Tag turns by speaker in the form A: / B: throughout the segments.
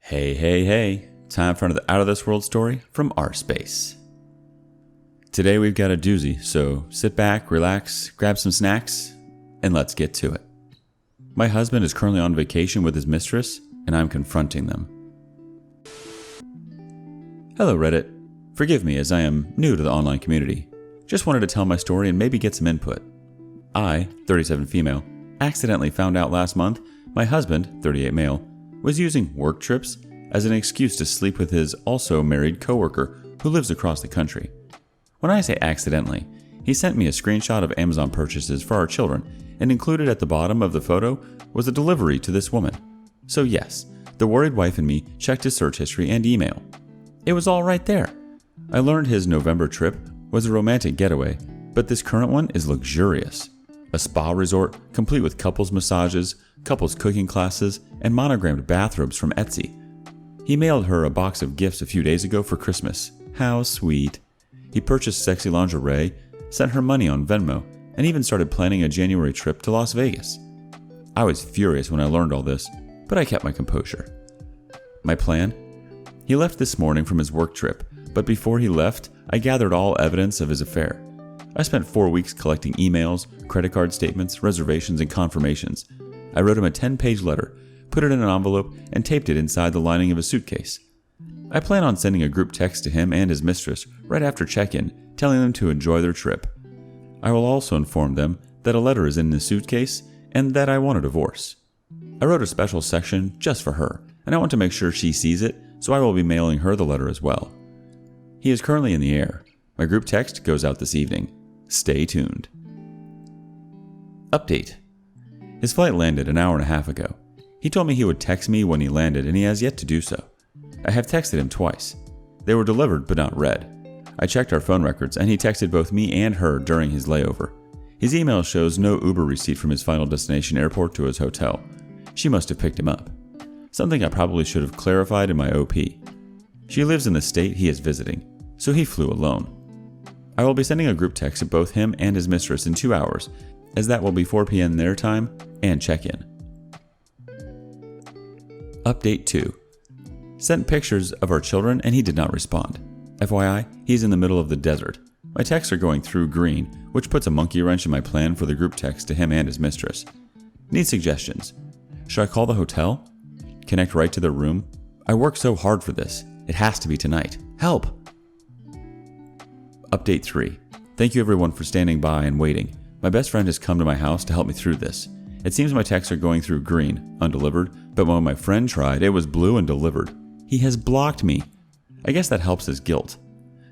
A: Hey. Time for another Out of This World story from rSpace. Today we've got a doozy, so sit back, relax, grab some snacks, and let's get to it. My husband is currently on vacation with his mistress, and I'm confronting them. Hello Reddit. Forgive me as I am new to the online community. Just wanted to tell my story and maybe get some input. I, 37 female, accidentally found out last month my husband, 38 male, was using work trips as an excuse to sleep with his also married coworker who lives across the country. When I say accidentally, he sent me a screenshot of Amazon purchases for our children, and included at the bottom of the photo was a delivery to this woman. So yes, the worried wife and me checked his search history and email. It was all right there. I learned his November trip was a romantic getaway, but this current one is luxurious. A spa resort complete with couples massages, couples cooking classes, and monogrammed bathrobes from Etsy. He mailed her a box of gifts a few days ago for Christmas. How sweet. He purchased sexy lingerie, sent her money on Venmo, and even started planning a January trip to Las Vegas. I was furious when I learned all this, but I kept my composure. My plan? He left this morning from his work trip, but before he left, I gathered all evidence of his affair. I spent 4 weeks collecting emails, credit card statements, reservations, and confirmations. I wrote him a 10-page letter, put it in an envelope, and taped it inside the lining of his suitcase. I plan on sending a group text to him and his mistress right after check-in, telling them to enjoy their trip. I will also inform them that a letter is in the suitcase and that I want a divorce. I wrote a special section just for her, and I want to make sure she sees it, so I will be mailing her the letter as well. He is currently in the air. My group text goes out this evening. Stay tuned. Update. His flight landed an hour and a half ago. He told me he would text me when he landed, and he has yet to do so. I have texted him twice. They were delivered but not read. I checked our phone records, and he texted both me and her during his layover. His email shows no Uber receipt from his final destination airport to his hotel. She must have picked him up. Something I probably should have clarified in my OP. She lives in the state he is visiting, so he flew alone. I will be sending a group text to both him and his mistress in 2 hours, as that will be 4 p.m. their time, and check-in. Update 2. Sent pictures of our children and he did not respond. FYI, he's in the middle of the desert. My texts are going through green, which puts a monkey wrench in my plan for the group text to him and his mistress. Need suggestions. Should I call the hotel? Connect right to their room? I worked so hard for this. It has to be tonight. Help! Update 3. Thank you everyone for standing by and waiting. My best friend has come to my house to help me through this. It seems my texts are going through green, undelivered, but when my friend tried, it was blue and delivered. He has blocked me. I guess that helps his guilt.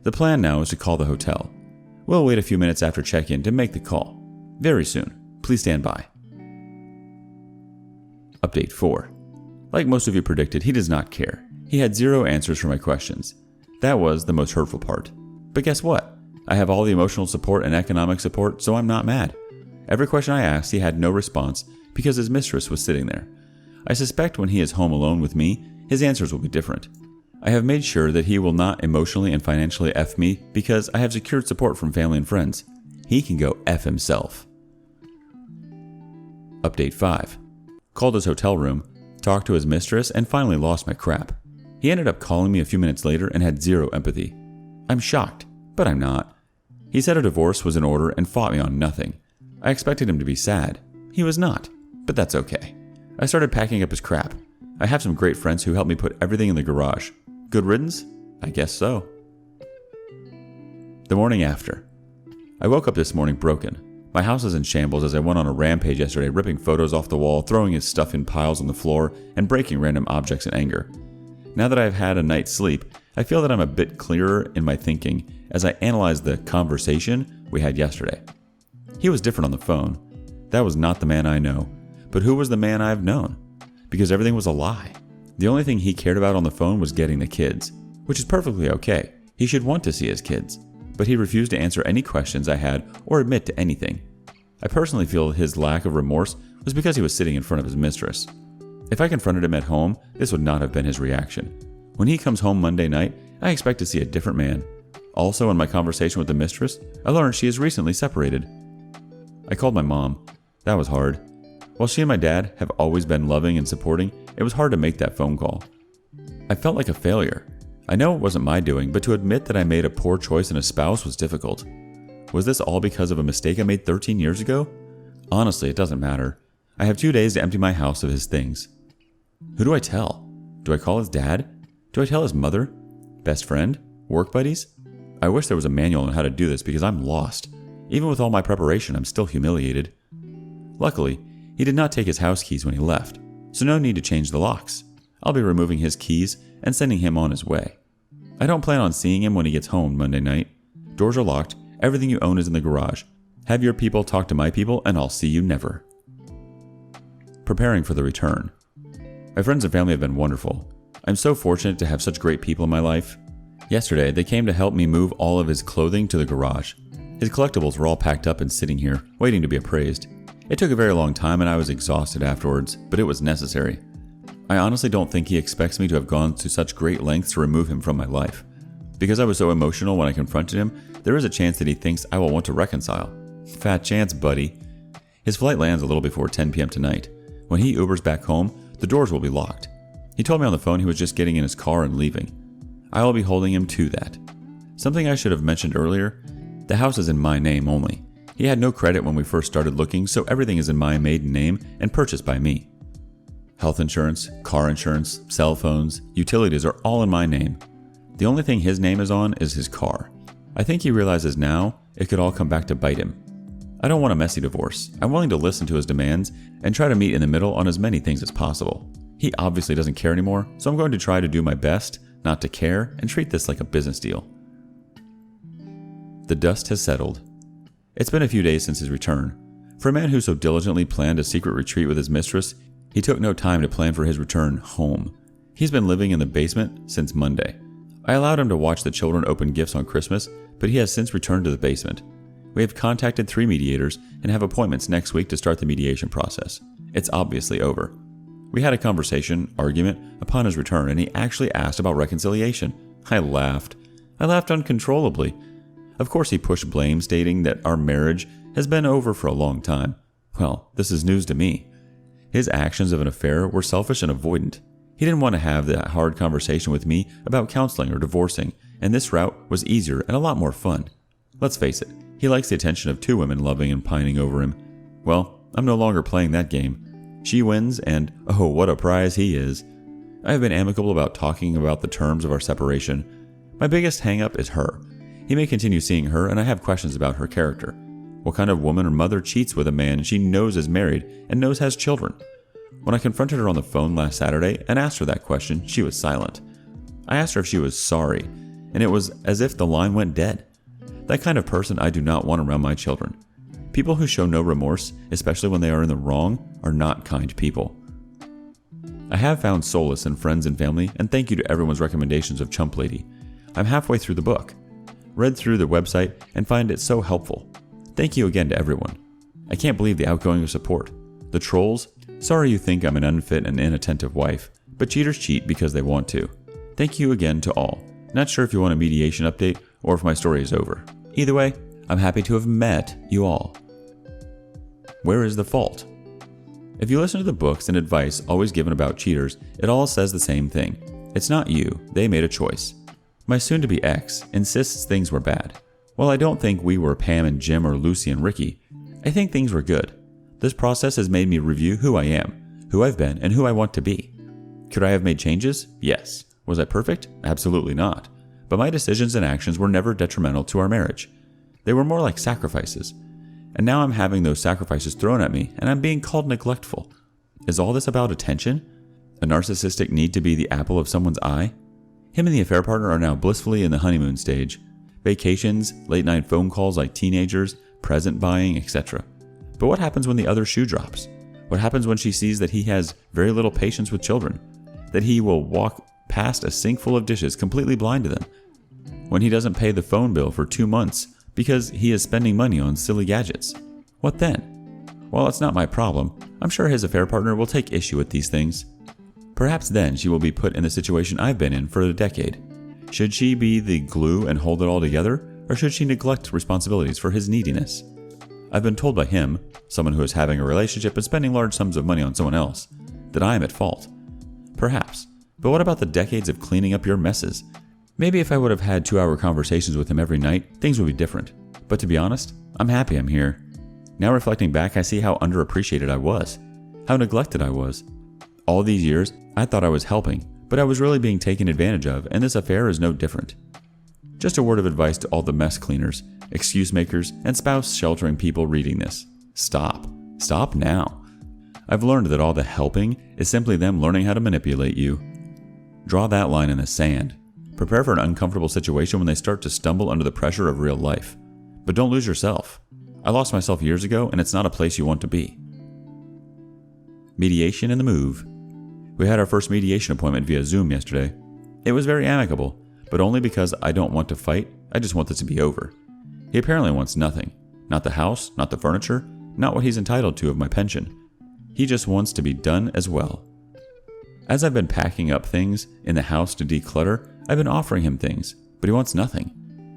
A: The plan now is to call the hotel. We'll wait a few minutes after check-in to make the call. Very soon. Please stand by. Update 4. Like most of you predicted, he does not care. He had 0 answers for my questions. That was the most hurtful part. But guess what? I have all the emotional support and economic support, so I'm not mad. Every question I asked, he had no response because his mistress was sitting there. I suspect when he is home alone with me, his answers will be different. I have made sure that he will not emotionally and financially F me because I have secured support from family and friends. He can go F himself. Update 5. Called his hotel room, talked to his mistress, and finally lost my crap. He ended up calling me a few minutes later and had 0 empathy. I'm shocked, but I'm not. He said a divorce was in order and fought me on nothing. I expected him to be sad. He was not, but that's okay. I started packing up his crap. I have some great friends who helped me put everything in the garage. Good riddance? I guess so. The morning after. I woke up this morning broken. My house is in shambles as I went on a rampage yesterday, ripping photos off the wall, throwing his stuff in piles on the floor, and breaking random objects in anger. Now that I've had a night's sleep, I feel that I'm a bit clearer in my thinking as I analyze the conversation we had yesterday. He was different on the phone. That was not the man I know. But who was the man I've known? Because everything was a lie. The only thing he cared about on the phone was getting the kids, which is perfectly okay. He should want to see his kids. But he refused to answer any questions I had or admit to anything. I personally feel his lack of remorse was because he was sitting in front of his mistress. If I confronted him at home, this would not have been his reaction. When he comes home Monday night, I expect to see a different man. Also, in my conversation with the mistress, I learned she is recently separated. I called my mom. That was hard. While she and my dad have always been loving and supporting, it was hard to make that phone call. I felt like a failure. I know it wasn't my doing, but to admit that I made a poor choice in a spouse was difficult. Was this all because of a mistake I made 13 years ago? Honestly, it doesn't matter. I have 2 days to empty my house of his things. Who do I tell? Do I call his dad? Do I tell his mother? Best friend? Work buddies? I wish there was a manual on how to do this because I'm lost. Even with all my preparation, I'm still humiliated. Luckily, he did not take his house keys when he left, so no need to change the locks. I'll be removing his keys and sending him on his way. I don't plan on seeing him when he gets home Monday night. Doors are locked, everything you own is in the garage. Have your people talk to my people and I'll see you never. Preparing for the return. My friends and family have been wonderful. I'm so fortunate to have such great people in my life. Yesterday, they came to help me move all of his clothing to the garage. His collectibles were all packed up and sitting here, waiting to be appraised. It took a very long time and I was exhausted afterwards, but it was necessary. I honestly don't think he expects me to have gone to such great lengths to remove him from my life. Because I was so emotional when I confronted him, there is a chance that he thinks I will want to reconcile. Fat chance, buddy. His flight lands a little before 10 p.m. tonight. When he Ubers back home, the doors will be locked. He told me on the phone he was just getting in his car and leaving. I will be holding him to that. Something I should have mentioned earlier, the house is in my name only. He had no credit when we first started looking, so everything is in my maiden name and purchased by me. Health insurance, car insurance, cell phones, utilities are all in my name. The only thing his name is on is his car. I think he realizes now it could all come back to bite him. I don't want a messy divorce. I'm willing to listen to his demands and try to meet in the middle on as many things as possible. He obviously doesn't care anymore, so I'm going to try to do my best not to care and treat this like a business deal. The dust has settled. It's been a few days since his return. For a man who so diligently planned a secret retreat with his mistress, he took no time to plan for his return home. He's been living in the basement since Monday. I allowed him to watch the children open gifts on Christmas, but he has since returned to the basement. We have contacted 3 mediators and have appointments next week to start the mediation process. It's obviously over. We had a conversation, argument, upon his return, and he actually asked about reconciliation. I laughed. I laughed uncontrollably. Of course he pushed blame, stating that our marriage has been over for a long time. Well, this is news to me. His actions of an affair were selfish and avoidant. He didn't want to have that hard conversation with me about counseling or divorcing, and this route was easier and a lot more fun. Let's face it, he likes the attention of 2 women loving and pining over him. Well, I'm no longer playing that game. She wins, and oh, what a prize he is. I have been amicable about talking about the terms of our separation. My biggest hang-up is her. He may continue seeing her, and I have questions about her character. What kind of woman or mother cheats with a man she knows is married and knows has children? When I confronted her on the phone last Saturday and asked her that question, she was silent. I asked her if she was sorry, and it was as if the line went dead. That kind of person I do not want around my children. People who show no remorse, especially when they are in the wrong, are not kind people. I have found solace in friends and family, and thank you to everyone's recommendations of Chump Lady. I'm halfway through the book. Read through the website and find it so helpful. Thank you again to everyone. I can't believe the outgoing of support. The trolls, sorry you think I'm an unfit and inattentive wife, but cheaters cheat because they want to. Thank you again to all. Not sure if you want a mediation update or if my story is over. Either way, I'm happy to have met you all. Where is the fault? If you listen to the books and advice always given about cheaters, it all says the same thing. It's not you, they made a choice. My soon-to-be ex insists things were bad. While I don't think we were Pam and Jim or Lucy and Ricky, I think things were good. This process has made me review who I am, who I've been, and who I want to be. Could I have made changes? Yes. Was I perfect? Absolutely not. But my decisions and actions were never detrimental to our marriage. They were more like sacrifices. And now I'm having those sacrifices thrown at me, and I'm being called neglectful. Is all this about attention? A narcissistic need to be the apple of someone's eye? Him and the affair partner are now blissfully in the honeymoon stage. Vacations, late-night phone calls like teenagers, present buying, etc. But what happens when the other shoe drops? What happens when she sees that he has very little patience with children? That he will walk past a sink full of dishes completely blind to them? When he doesn't pay the phone bill for 2 months because he is spending money on silly gadgets? What then? While it's not my problem, I'm sure his affair partner will take issue with these things. Perhaps then she will be put in the situation I've been in for a decade. Should she be the glue and hold it all together, or should she neglect responsibilities for his neediness? I've been told by him, someone who is having a relationship and spending large sums of money on someone else, that I am at fault. Perhaps, But what about the decades of cleaning up your messes? Maybe if I would have had 2-hour conversations with him every night, things would be different. But to be honest, I'm happy I'm here. Now reflecting back, I see how underappreciated I was. How neglected I was. All these years, I thought I was helping, but I was really being taken advantage of, and this affair is no different. Just a word of advice to all the mess cleaners, excuse makers, and spouse sheltering people reading this. Stop. Stop now. I've learned that all the helping is simply them learning how to manipulate you. Draw that line in the sand. Prepare for an uncomfortable situation when they start to stumble under the pressure of real life. But don't lose yourself. I lost myself years ago, and it's not a place you want to be. Mediation in the Move. We had our first mediation appointment via Zoom yesterday. It was very amicable, but only because I don't want to fight, I just want this to be over. He apparently wants nothing. Not the house, not the furniture, not what he's entitled to of my pension. He just wants to be done as well. As I've been packing up things in the house to declutter, I've been offering him things, but he wants nothing.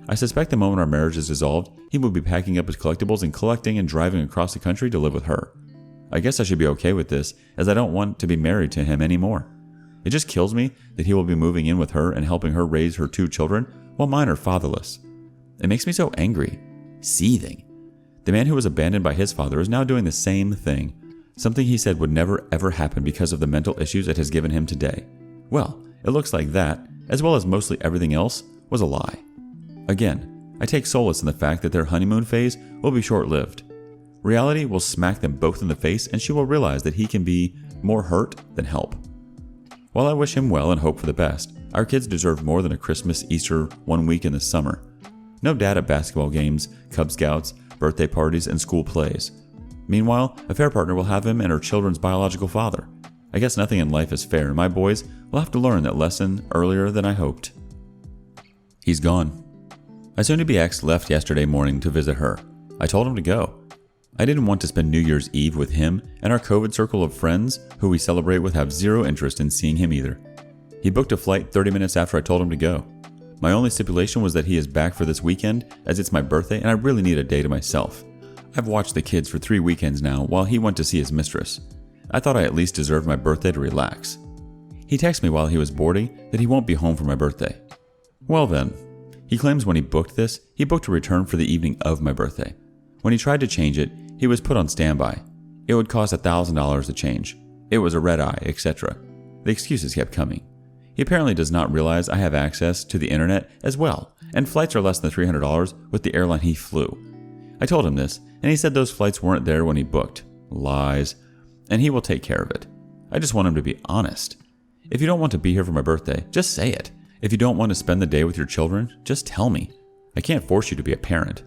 A: I suspect the moment our marriage is dissolved, he will be packing up his collectibles and collecting and driving across the country to live with her. I guess I should be okay with this, as I don't want to be married to him anymore. It just kills me that he will be moving in with her and helping her raise her 2 children, while mine are fatherless. It makes me so angry. Seething. The man who was abandoned by his father is now doing the same thing. Something he said would never ever happen because of the mental issues it has given him today. Well, it looks like that, as well as mostly everything else, was a lie. Again, I take solace in the fact that their honeymoon phase will be short-lived. Reality will smack them both in the face, and she will realize that he can be more hurt than help. While I wish him well and hope for the best, our kids deserve more than a Christmas, Easter, 1 week in the summer. No dad at basketball games, Cub Scouts, birthday parties, and school plays. Meanwhile, a fair partner will have him and her children's biological father. I guess nothing in life is fair, and my boys will have to learn that lesson earlier than I hoped. He's gone. My soon-to-be ex left yesterday morning to visit her. I told him to go. I didn't want to spend New Year's Eve with him, and our COVID circle of friends who we celebrate with have zero interest in seeing him either. He booked a flight 30 minutes after I told him to go. My only stipulation was that he is back for this weekend, as it's my birthday and I really need a day to myself. I've watched the kids for 3 weekends now while he went to see his mistress. I thought I at least deserved my birthday to relax. He texted me while he was boarding that he won't be home for my birthday. Well then, he claims when he booked this, he booked a return for the evening of my birthday. When he tried to change it, he was put on standby. It would cost $1,000 to change. It was a red eye, etc. The excuses kept coming. He apparently does not realize I have access to the internet as well, and flights are less than $300 with the airline he flew. I told him this, and he said those flights weren't there when he booked. Lies. And he will take care of it. I just want him to be honest. If you don't want to be here for my birthday, just say it. If you don't want to spend the day with your children, just tell me. I can't force you to be a parent.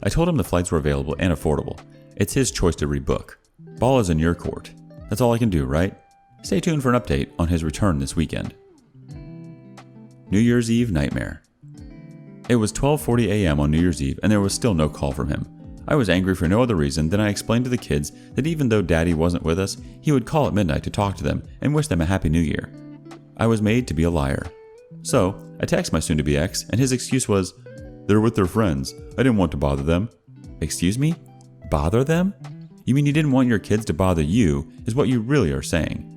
A: I told him the flights were available and affordable. It's his choice to rebook. Ball is in your court. That's all I can do, right? Stay tuned for an update on his return this weekend. New Year's Eve Nightmare. It was 12:40 a.m. on New Year's Eve and there was still no call from him. I was angry for no other reason than I explained to the kids that even though Daddy wasn't with us, he would call at midnight to talk to them and wish them a Happy New Year. I was made to be a liar. So, I texted my soon-to-be ex and his excuse was, "They're with their friends. I didn't want to bother them." Excuse me? Bother them? You mean you didn't want your kids to bother you, is what you really are saying.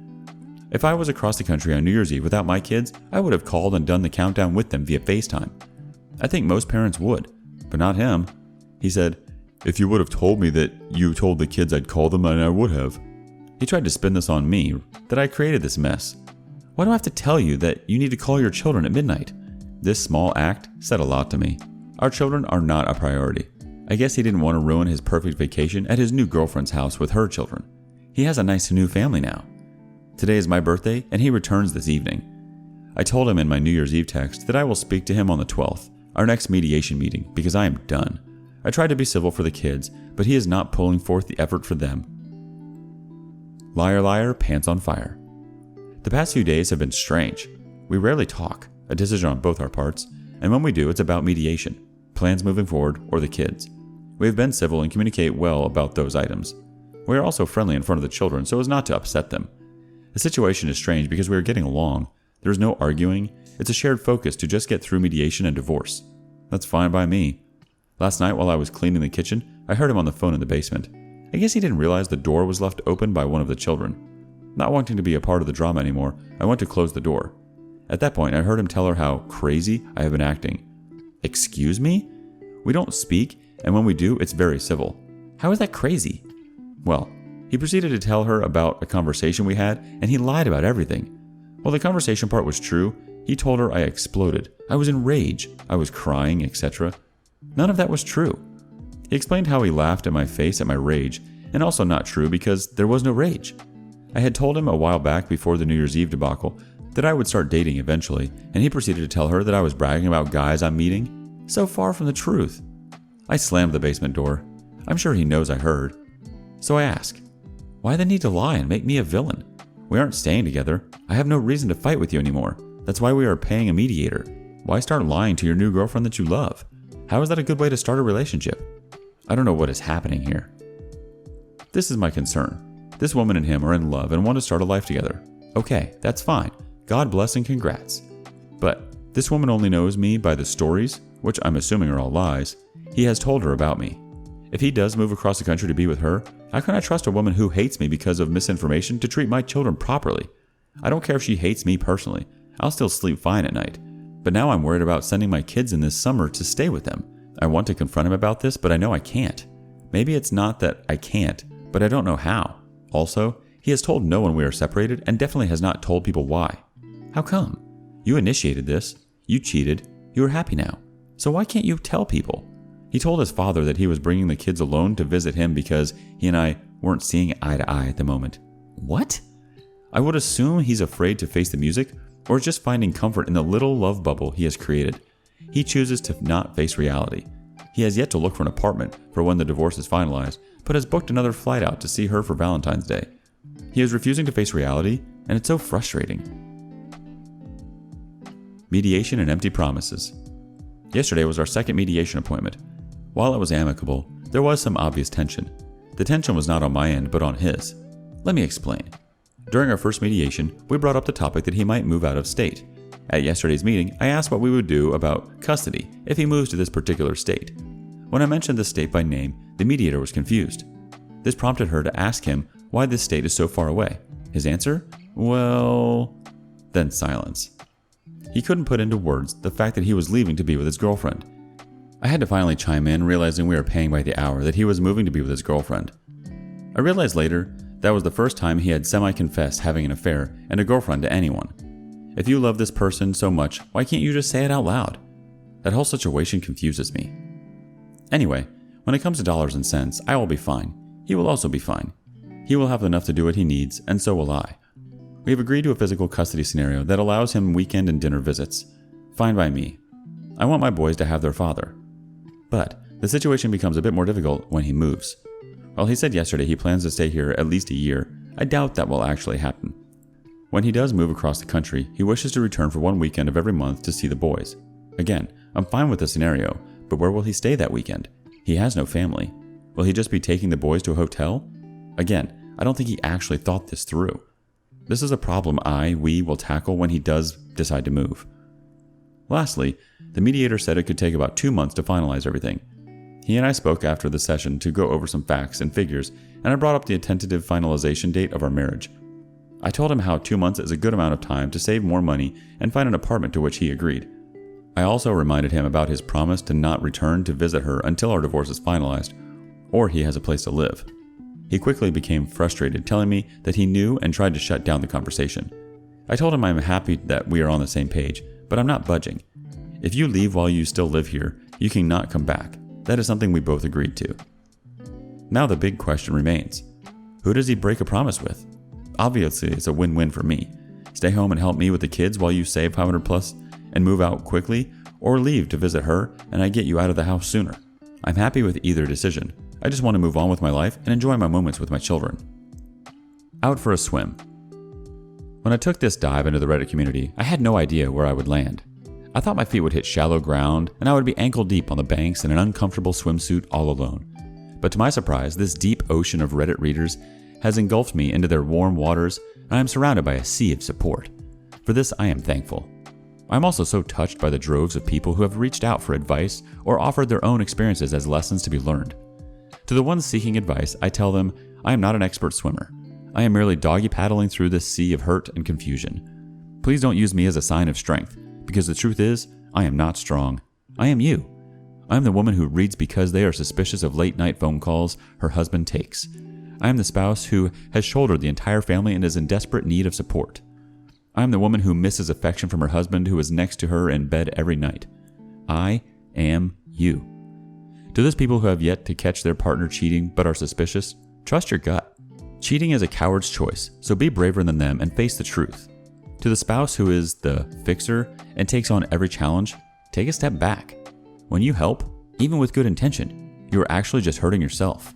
A: If I was across the country on New Year's Eve without my kids, I would have called and done the countdown with them via FaceTime. I think most parents would, but not him. He said, "If you would have told me that you told the kids I'd call them, then I would have." He tried to spin this on me, that I created this mess. Why do I have to tell you that you need to call your children at midnight? This small act said a lot to me. Our children are not a priority. I guess he didn't want to ruin his perfect vacation at his new girlfriend's house with her children. He has a nice new family now. Today is my birthday, and he returns this evening. I told him in my New Year's Eve text that I will speak to him on the 12th, our next mediation meeting, because I am done. I tried to be civil for the kids, but he is not pulling forth the effort for them. Liar, liar, pants on fire. The past few days have been strange. We rarely talk, a decision on both our parts, and when we do, it's about mediation, plans moving forward, or the kids. We have been civil and communicate well about those items. We are also friendly in front of the children so as not to upset them. The situation is strange because we are getting along. There is no arguing. It's a shared focus to just get through mediation and divorce. That's fine by me. Last night while I was cleaning the kitchen, I heard him on the phone in the basement. I guess he didn't realize the door was left open by one of the children. Not wanting to be a part of the drama anymore, I went to close the door. At that point, I heard him tell her how crazy I have been acting. Excuse me? We don't speak, and when we do, it's very civil. How is that crazy? Well, he proceeded to tell her about a conversation we had, and he lied about everything. While the conversation part was true, he told her I exploded. I was in rage. I was crying, etc. None of that was true. He explained how he laughed at my face at my rage, and also not true because there was no rage. I had told him a while back before the New Year's Eve debacle that I would start dating eventually, and he proceeded to tell her that I was bragging about guys I'm meeting. So far from the truth. I slammed the basement door. I'm sure he knows I heard. So I ask, why the need to lie and make me a villain? We aren't staying together. I have no reason to fight with you anymore. That's why we are paying a mediator. Why start lying to your new girlfriend that you love? How is that a good way to start a relationship? I don't know what is happening here. This is my concern. This woman and him are in love and want to start a life together. Okay, that's fine. God bless and congrats. But this woman only knows me by the stories, which I'm assuming are all lies, he has told her about me. If he does move across the country to be with her, how can I trust a woman who hates me because of misinformation to treat my children properly? I don't care if she hates me personally. I'll still sleep fine at night. But now I'm worried about sending my kids in this summer to stay with them. I want to confront him about this, but I know I can't. Maybe it's not that I can't, but I don't know how. Also, he has told no one we are separated and definitely has not told people why. How come? You initiated this. You cheated. You are happy now. So why can't you tell people? He told his father that he was bringing the kids alone to visit him because he and I weren't seeing eye to eye at the moment. What? I would assume he's afraid to face the music or just finding comfort in the little love bubble he has created. He chooses to not face reality. He has yet to look for an apartment for when the divorce is finalized, but has booked another flight out to see her for Valentine's Day. He is refusing to face reality, and it's so frustrating. Mediation and empty promises. Yesterday was our second mediation appointment. While it was amicable, there was some obvious tension. The tension was not on my end, but on his. Let me explain. During our first mediation, we brought up the topic that he might move out of state. At yesterday's meeting, I asked what we would do about custody if he moves to this particular state. When I mentioned the state by name, the mediator was confused. This prompted her to ask him why this state is so far away. His answer? Well... Then silence. He couldn't put into words the fact that he was leaving to be with his girlfriend. I had to finally chime in, realizing we were paying by the hour, that he was moving to be with his girlfriend. I realized later that was the first time he had semi-confessed having an affair and a girlfriend to anyone. If you love this person so much, why can't you just say it out loud? That whole situation confuses me. Anyway, when it comes to dollars and cents, I will be fine. He will also be fine. He will have enough to do what he needs, and so will I. We have agreed to a physical custody scenario that allows him weekend and dinner visits. Fine by me. I want my boys to have their father. But the situation becomes a bit more difficult when he moves. While he said yesterday he plans to stay here at least a year, I doubt that will actually happen. When he does move across the country, he wishes to return for one weekend of every month to see the boys. Again, I'm fine with the scenario, but where will he stay that weekend? He has no family. Will he just be taking the boys to a hotel? Again, I don't think he actually thought this through. This is a problem we will tackle when he does decide to move. Lastly, the mediator said it could take about 2 months to finalize everything. He and I spoke after the session to go over some facts and figures, and I brought up the tentative finalization date of our marriage. I told him how 2 months is a good amount of time to save more money and find an apartment, to which he agreed. I also reminded him about his promise to not return to visit her until our divorce is finalized, or he has a place to live. He quickly became frustrated, telling me that he knew and tried to shut down the conversation. I told him I'm happy that we are on the same page, but I'm not budging. If you leave while you still live here, you cannot come back. That is something we both agreed to. Now the big question remains. Who does he break a promise with? Obviously, it's a win-win for me. Stay home and help me with the kids while you save $500+ and move out quickly, or leave to visit her and I get you out of the house sooner. I'm happy with either decision. I just want to move on with my life and enjoy my moments with my children. Out for a swim. When I took this dive into the Reddit community, I had no idea where I would land. I thought my feet would hit shallow ground and I would be ankle deep on the banks in an uncomfortable swimsuit all alone. But to my surprise, this deep ocean of Reddit readers has engulfed me into their warm waters, and I am surrounded by a sea of support. For this, I am thankful. I'm also so touched by the droves of people who have reached out for advice or offered their own experiences as lessons to be learned. To the ones seeking advice, I tell them, I am not an expert swimmer. I am merely doggy paddling through this sea of hurt and confusion. Please don't use me as a sign of strength, because the truth is, I am not strong. I am you. I am the woman who reads because they are suspicious of late-night phone calls her husband takes. I am the spouse who has shouldered the entire family and is in desperate need of support. I am the woman who misses affection from her husband who is next to her in bed every night. I am you. To those people who have yet to catch their partner cheating but are suspicious, trust your gut. Cheating is a coward's choice, so be braver than them and face the truth. To the spouse who is the fixer and takes on every challenge, take a step back. When you help, even with good intention, you are actually just hurting yourself.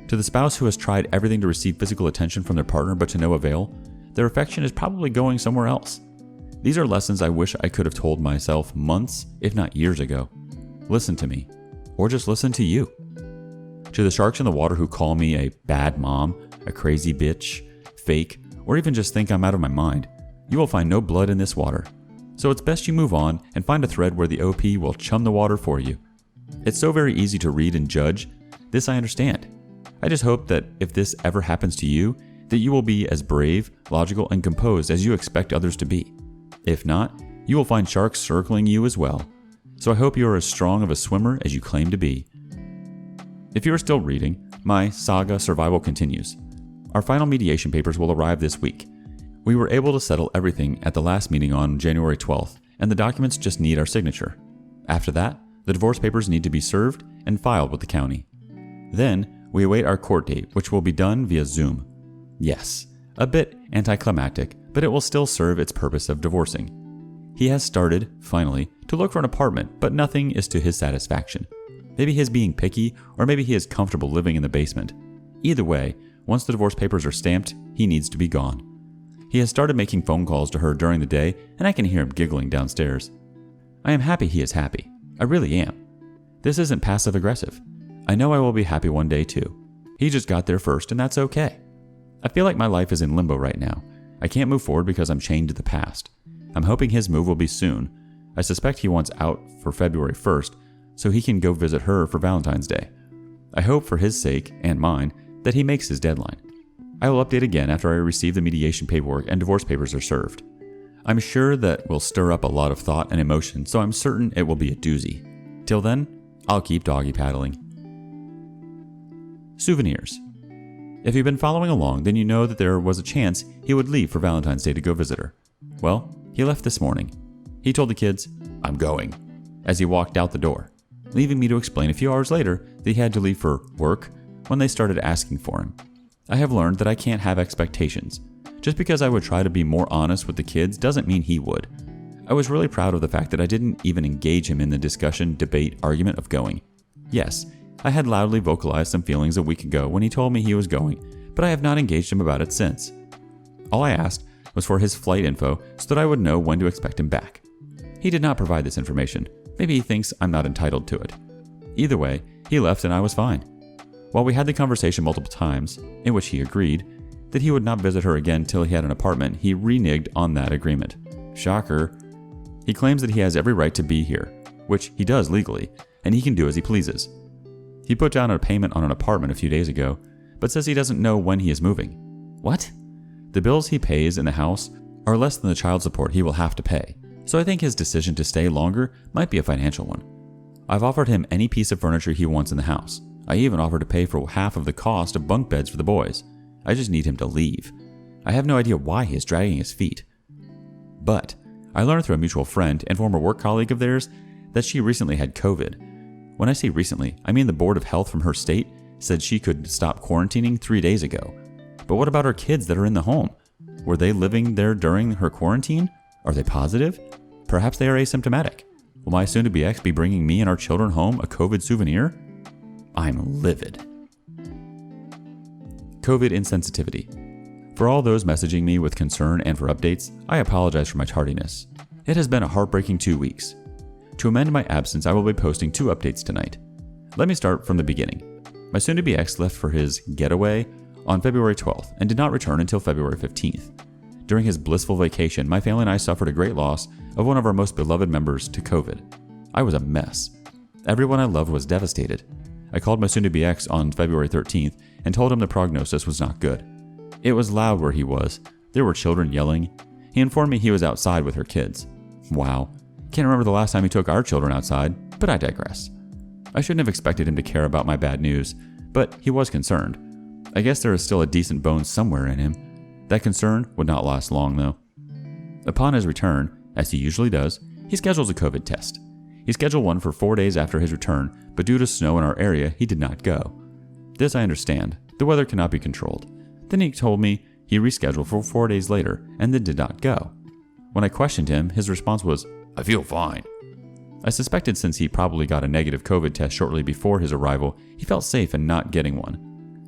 A: To the spouse who has tried everything to receive physical attention from their partner but to no avail, their affection is probably going somewhere else. These are lessons I wish I could have told myself months, if not years ago. Listen to me, or just listen to you. To the sharks in the water who call me a bad mom, a crazy bitch, fake, or even just think I'm out of my mind, you will find no blood in this water. So it's best you move on and find a thread where the OP will chum the water for you. It's so very easy to read and judge. This I understand. I just hope that if this ever happens to you, that you will be as brave, logical, and composed as you expect others to be. If not, you will find sharks circling you as well. So I hope you are as strong of a swimmer as you claim to be. If you are still reading, my saga survival continues. Our final mediation papers will arrive this week. We were able to settle everything at the last meeting on January 12th, and the documents just need our signature. After that, the divorce papers need to be served and filed with the county. Then, we await our court date, which will be done via Zoom. Yes, a bit anticlimactic, but it will still serve its purpose of divorcing. He has started, finally, to look for an apartment, but nothing is to his satisfaction. Maybe he is being picky, or maybe he is comfortable living in the basement. Either way, once the divorce papers are stamped, he needs to be gone. He has started making phone calls to her during the day, and I can hear him giggling downstairs. I am happy he is happy. I really am. This isn't passive-aggressive. I know I will be happy one day too. He just got there first, and that's okay. I feel like my life is in limbo right now. I can't move forward because I'm chained to the past. I'm hoping his move will be soon. I suspect he wants out for February 1st, so he can go visit her for Valentine's Day. I hope for his sake, and mine, that he makes his deadline. I will update again after I receive the mediation paperwork and divorce papers are served. I'm sure that will stir up a lot of thought and emotion, so I'm certain it will be a doozy. Till then, I'll keep doggy paddling. Souvenirs. If you've been following along, then you know that there was a chance he would leave for Valentine's Day to go visit her. Well, he left this morning. He told the kids, "I'm going," as he walked out the door, leaving me to explain a few hours later that he had to leave for work when they started asking for him. I have learned that I can't have expectations. Just because I would try to be more honest with the kids doesn't mean he would. I was really proud of the fact that I didn't even engage him in the discussion, debate, argument of going. Yes, I had loudly vocalized some feelings a week ago when he told me he was going, but I have not engaged him about it since. All I asked was for his flight info so that I would know when to expect him back. He did not provide this information. Maybe he thinks I'm not entitled to it. Either way, he left and I was fine. While we had the conversation multiple times, in which he agreed that he would not visit her again till he had an apartment, he reneged on that agreement. Shocker. He claims that he has every right to be here, which he does legally, and he can do as he pleases. He put down a payment on an apartment a few days ago, but says he doesn't know when he is moving. What? The bills he pays in the house are less than the child support he will have to pay, so I think his decision to stay longer might be a financial one. I've offered him any piece of furniture he wants in the house. I even offered to pay for half of the cost of bunk beds for the boys. I just need him to leave. I have no idea why he is dragging his feet. But I learned through a mutual friend and former work colleague of theirs that she recently had COVID. When I say recently, I mean the Board of Health from her state said she could stop quarantining 3 days ago. But what about her kids that are in the home? Were they living there during her quarantine? Are they positive? Perhaps they are asymptomatic. Will my soon-to-be ex be bringing me and our children home a COVID souvenir? I'm livid. COVID insensitivity. For all those messaging me with concern and for updates, I apologize for my tardiness. It has been a heartbreaking 2 weeks. To amend my absence, I will be posting 2 updates tonight. Let me start from the beginning. My soon-to-be ex left for his getaway on February 12th and did not return until February 15th. During his blissful vacation, my family and I suffered a great loss of one of our most beloved members to COVID. I was a mess. Everyone I loved was devastated. I called my soon-to-be ex on February 13th and told him the prognosis was not good. It was loud where he was. There were children yelling. He He informed me he was outside with her kids. Wow. Can't remember the last time he took our children outside, but I digress. I shouldn't have expected him to care about my bad news, but he was concerned. I guess there is still a decent bone somewhere in him. That concern would not last long, though. Upon his return, as he usually does, he schedules a COVID test. He scheduled one for 4 days after his return, but due to snow in our area, he did not go. This I understand. The weather cannot be controlled. Then he told me he rescheduled for 4 days later and then did not go. When I questioned him, his response was, "I feel fine." I suspected since he probably got a negative COVID test shortly before his arrival, he felt safe in not getting one.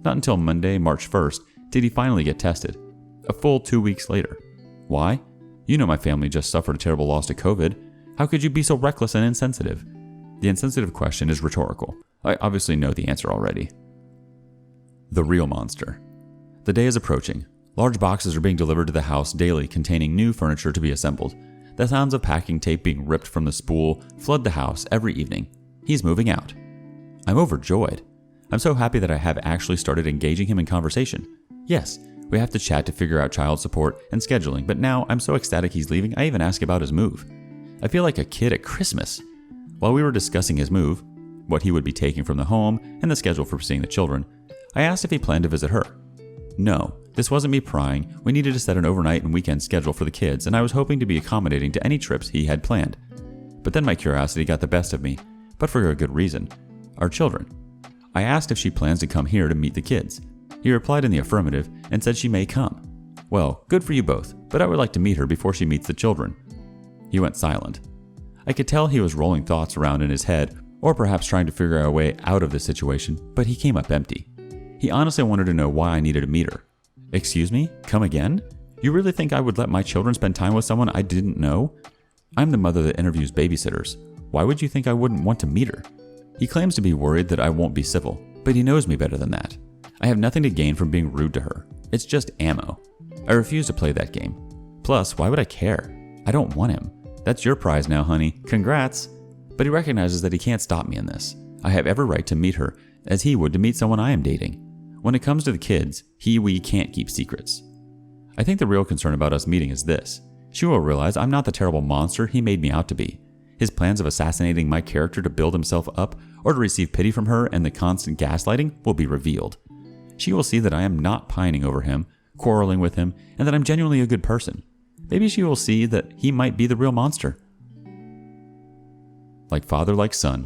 A: Not until Monday, March 1st, did he finally get tested. A full 2 weeks later. Why? You know my family just suffered a terrible loss to COVID. How could you be so reckless and insensitive? The insensitive question is rhetorical. I obviously know the answer already. The real monster. The day is approaching. Large boxes are being delivered to the house daily containing new furniture to be assembled. The sounds of packing tape being ripped from the spool flood the house every evening. He's moving out. I'm overjoyed. I'm so happy that I have actually started engaging him in conversation. Yes, we have to chat to figure out child support and scheduling, but now I'm so ecstatic he's leaving, I even ask about his move. I feel like a kid at Christmas. While we were discussing his move, what he would be taking from the home, and the schedule for seeing the children, I asked if he planned to visit her. No, this wasn't me prying. We needed to set an overnight and weekend schedule for the kids, and I was hoping to be accommodating to any trips he had planned. But then my curiosity got the best of me, but for a good reason. Our children. I asked if she plans to come here to meet the kids. He replied in the affirmative and said she may come. Well, good for you both, but I would like to meet her before she meets the children. He went silent. I could tell he was rolling thoughts around in his head, or perhaps trying to figure out a way out of the situation, but he came up empty. He honestly wanted to know why I needed to meet her. Excuse me? Come again? You really think I would let my children spend time with someone I didn't know? I'm the mother that interviews babysitters. Why would you think I wouldn't want to meet her? He claims to be worried that I won't be civil, but he knows me better than that. I have nothing to gain from being rude to her. It's just ammo. I refuse to play that game. Plus, why would I care? I don't want him. That's your prize now, honey. Congrats. But he recognizes that he can't stop me in this. I have every right to meet her, as he would to meet someone I am dating. When it comes to the kids, we can't keep secrets. I think the real concern about us meeting is this. She will realize I'm not the terrible monster he made me out to be. His plans of assassinating my character to build himself up or to receive pity from her and the constant gaslighting will be revealed. She will see that I am not pining over him, quarreling with him, and that I'm genuinely a good person. Maybe she will see that he might be the real monster. Like father, like son.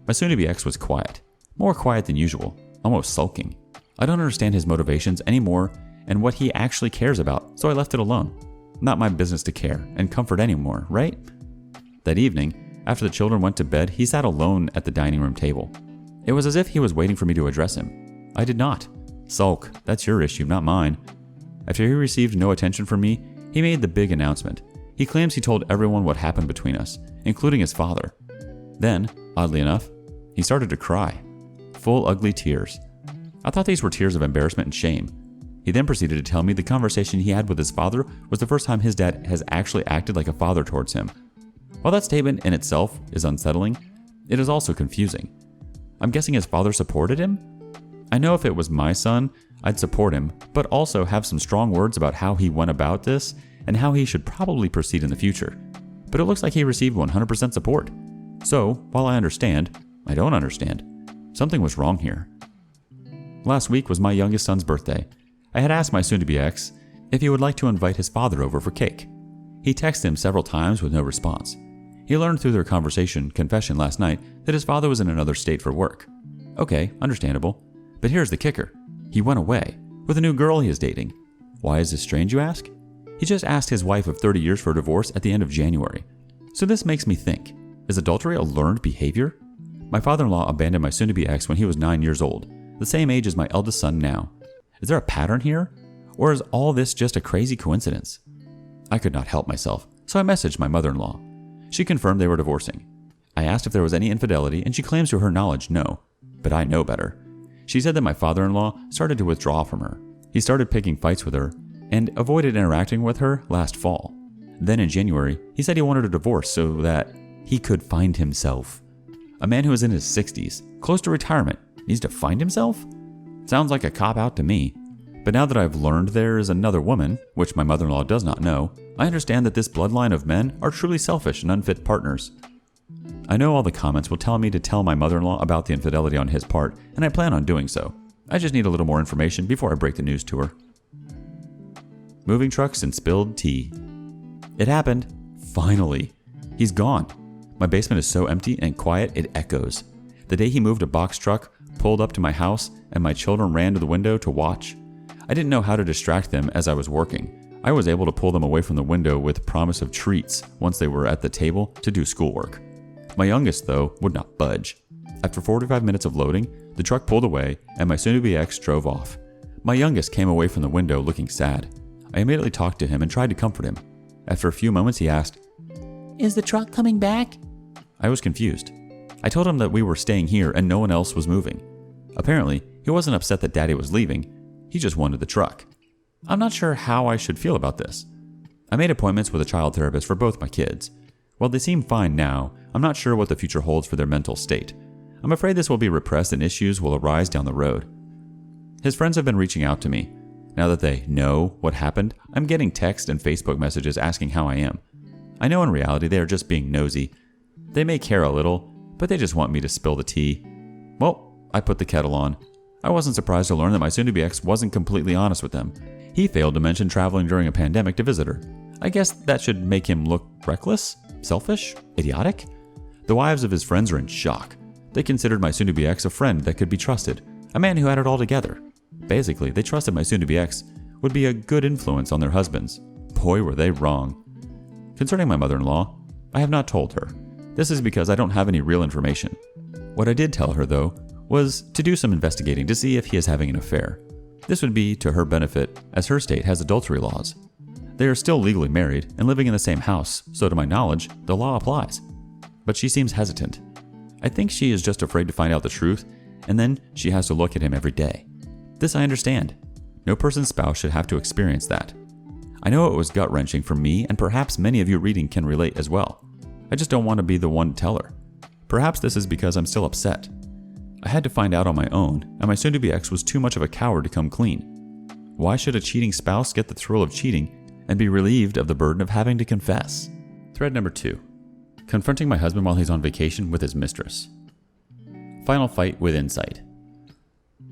A: My soon-to-be ex was quiet. More quiet than usual. Almost sulking. I don't understand his motivations anymore and what he actually cares about, so I left it alone. Not my business to care and comfort anymore, right? That evening, after the children went to bed, he sat alone at the dining room table. It was as if he was waiting for me to address him. I did not. Sulk, that's your issue, not mine. After he received no attention from me, he made the big announcement. He claims he told everyone what happened between us, including his father. Then, oddly enough, he started to cry. Full ugly tears. I thought these were tears of embarrassment and shame. He then proceeded to tell me the conversation he had with his father was the first time his dad has actually acted like a father towards him. While that statement in itself is unsettling, it is also confusing. I'm guessing his father supported him? I know if it was my son, I'd support him, but also have some strong words about how he went about this and how he should probably proceed in the future. But it looks like he received 100% support. So, while I understand, I don't understand. Something was wrong here. Last week was my youngest son's birthday. I had asked my soon-to-be ex if he would like to invite his father over for cake. He texted him several times with no response. He learned through their confession last night that his father was in another state for work. Okay, understandable. But here's the kicker. He went away, with a new girl he is dating. Why is this strange, you ask? He just asked his wife of 30 years for a divorce at the end of January. So this makes me think, is adultery a learned behavior? My father-in-law abandoned my soon-to-be ex when he was 9 years old, the same age as my eldest son now. Is there a pattern here? Or is all this just a crazy coincidence? I could not help myself, so I messaged my mother-in-law. She confirmed they were divorcing. I asked if there was any infidelity, and she claims to her knowledge no, but I know better. She said that my father-in-law started to withdraw from her. He started picking fights with her and avoided interacting with her last fall. Then in January, he said he wanted a divorce so that he could find himself. A man who is in his 60s, close to retirement, needs to find himself? Sounds like a cop-out to me. But now that I've learned there is another woman, which my mother-in-law does not know, I understand that this bloodline of men are truly selfish and unfit partners. I know all the comments will tell me to tell my mother-in-law about the infidelity on his part, and I plan on doing so. I just need a little more information before I break the news to her. Moving trucks and spilled tea. It happened. Finally. He's gone. My basement is so empty and quiet it echoes. The day he moved a box truck, pulled up to my house, and my children ran to the window to watch. I didn't know how to distract them as I was working. I was able to pull them away from the window with promise of treats once they were at the table to do schoolwork. My youngest, though, would not budge. After 45 minutes of loading, the truck pulled away and my soon-to-be ex drove off. My youngest came away from the window looking sad. I immediately talked to him and tried to comfort him. After a few moments, he asked, "Is the truck coming back?" I was confused. I told him that we were staying here and no one else was moving. Apparently, he wasn't upset that Daddy was leaving. He just wanted the truck. I'm not sure how I should feel about this. I made appointments with a child therapist for both my kids. While they seem fine now, I'm not sure what the future holds for their mental state. I'm afraid this will be repressed and issues will arise down the road. His friends have been reaching out to me. Now that they know what happened, I'm getting text and Facebook messages asking how I am. I know in reality they are just being nosy. They may care a little, but they just want me to spill the tea. Well, I put the kettle on. I wasn't surprised to learn that my soon-to-be ex wasn't completely honest with them. He failed to mention traveling during a pandemic to visit her. I guess that should make him look reckless, selfish, idiotic. The wives of his friends are in shock. They considered my soon-to-be ex a friend that could be trusted, a man who had it all together. Basically, they trusted my soon-to-be ex would be a good influence on their husbands. Boy, were they wrong. Concerning my mother-in-law, I have not told her. This is because I don't have any real information. What I did tell her, though, was to do some investigating to see if he is having an affair. This would be to her benefit, as her state has adultery laws. They are still legally married and living in the same house, so to my knowledge, the law applies. But she seems hesitant. I think she is just afraid to find out the truth, and then she has to look at him every day. This I understand. No person's spouse should have to experience that. I know it was gut-wrenching for me, and perhaps many of you reading can relate as well. I just don't want to be the one to tell her. Perhaps this is because I'm still upset. I had to find out on my own, and my soon-to-be ex was too much of a coward to come clean. Why should a cheating spouse get the thrill of cheating and be relieved of the burden of having to confess? Thread number 2. Confronting my husband while he's on vacation with his mistress. Final fight with insight.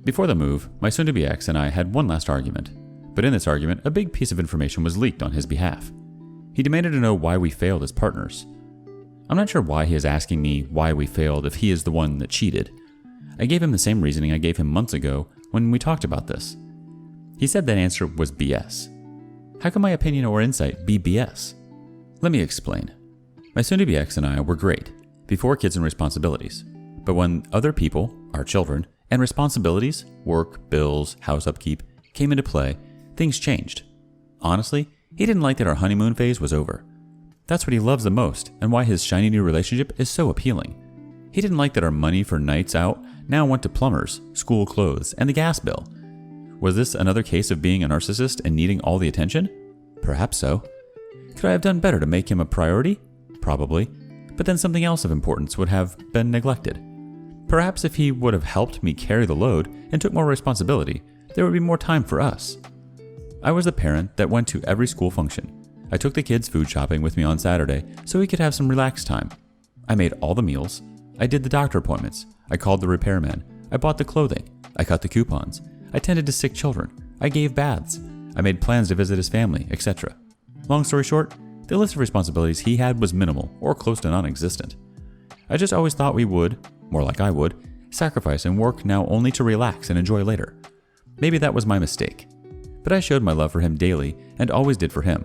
A: Before the move, my soon-to-be ex and I had one last argument. But in this argument, a big piece of information was leaked on his behalf. He demanded to know why we failed as partners. I'm not sure why he is asking me why we failed if he is the one that cheated. I gave him the same reasoning I gave him months ago when we talked about this. He said that answer was BS. How can my opinion or insight be BS? Let me explain. My soon-to-be ex and I were great, before kids and responsibilities. But when other people, our children, and responsibilities, work, bills, house upkeep, came into play, things changed. Honestly, he didn't like that our honeymoon phase was over. That's what he loves the most, and why his shiny new relationship is so appealing. He didn't like that our money for nights out now went to plumbers, school clothes, and the gas bill. Was this another case of being a narcissist and needing all the attention? Perhaps so. Could I have done better to make him a priority? Probably. But then something else of importance would have been neglected. Perhaps if he would have helped me carry the load and took more responsibility, there would be more time for us. I was the parent that went to every school function. I took the kids food shopping with me on Saturday so we could have some relaxed time. I made all the meals. I did the doctor appointments. I called the repairman. I bought the clothing. I cut the coupons. I tended to sick children. I gave baths. I made plans to visit his family, etc. Long story short, the list of responsibilities he had was minimal or close to non-existent. I just always thought we would, more like I would, sacrifice and work now only to relax and enjoy later. Maybe that was my mistake. But I showed my love for him daily and always did for him.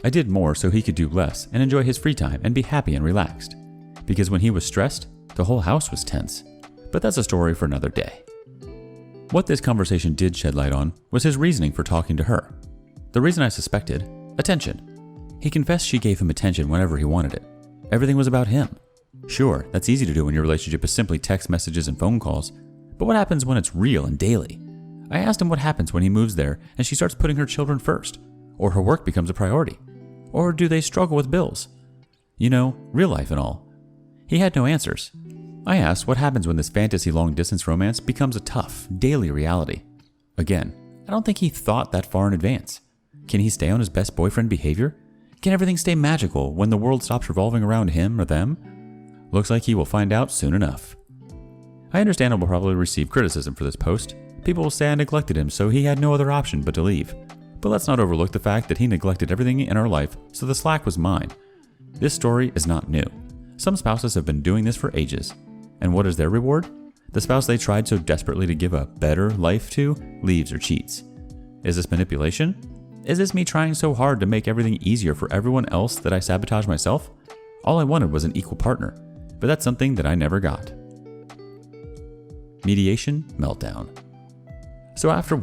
A: I did more so he could do less and enjoy his free time and be happy and relaxed. Because when he was stressed, the whole house was tense. But that's a story for another day. What this conversation did shed light on was his reasoning for talking to her. The reason I suspected, attention. He confessed she gave him attention whenever he wanted it. Everything was about him. Sure, that's easy to do when your relationship is simply text messages and phone calls, but what happens when it's real and daily? I asked him what happens when he moves there and she starts putting her children first, or her work becomes a priority, or do they struggle with bills? You know, real life and all. He had no answers. I asked what happens when this fantasy long-distance romance becomes a tough, daily reality. Again, I don't think he thought that far in advance. Can he stay on his best boyfriend behavior? Can everything stay magical when the world stops revolving around him or them? Looks like he will find out soon enough. I understand I will probably receive criticism for this post. People will say I neglected him, so he had no other option but to leave. But let's not overlook the fact that he neglected everything in our life, so the slack was mine. This story is not new. Some spouses have been doing this for ages. And what is their reward? The spouse they tried so desperately to give a better life to leaves or cheats. Is this manipulation? Is this me trying so hard to make everything easier for everyone else that I sabotage myself? All I wanted was an equal partner, but that's something that I never got. Mediation Meltdown. So after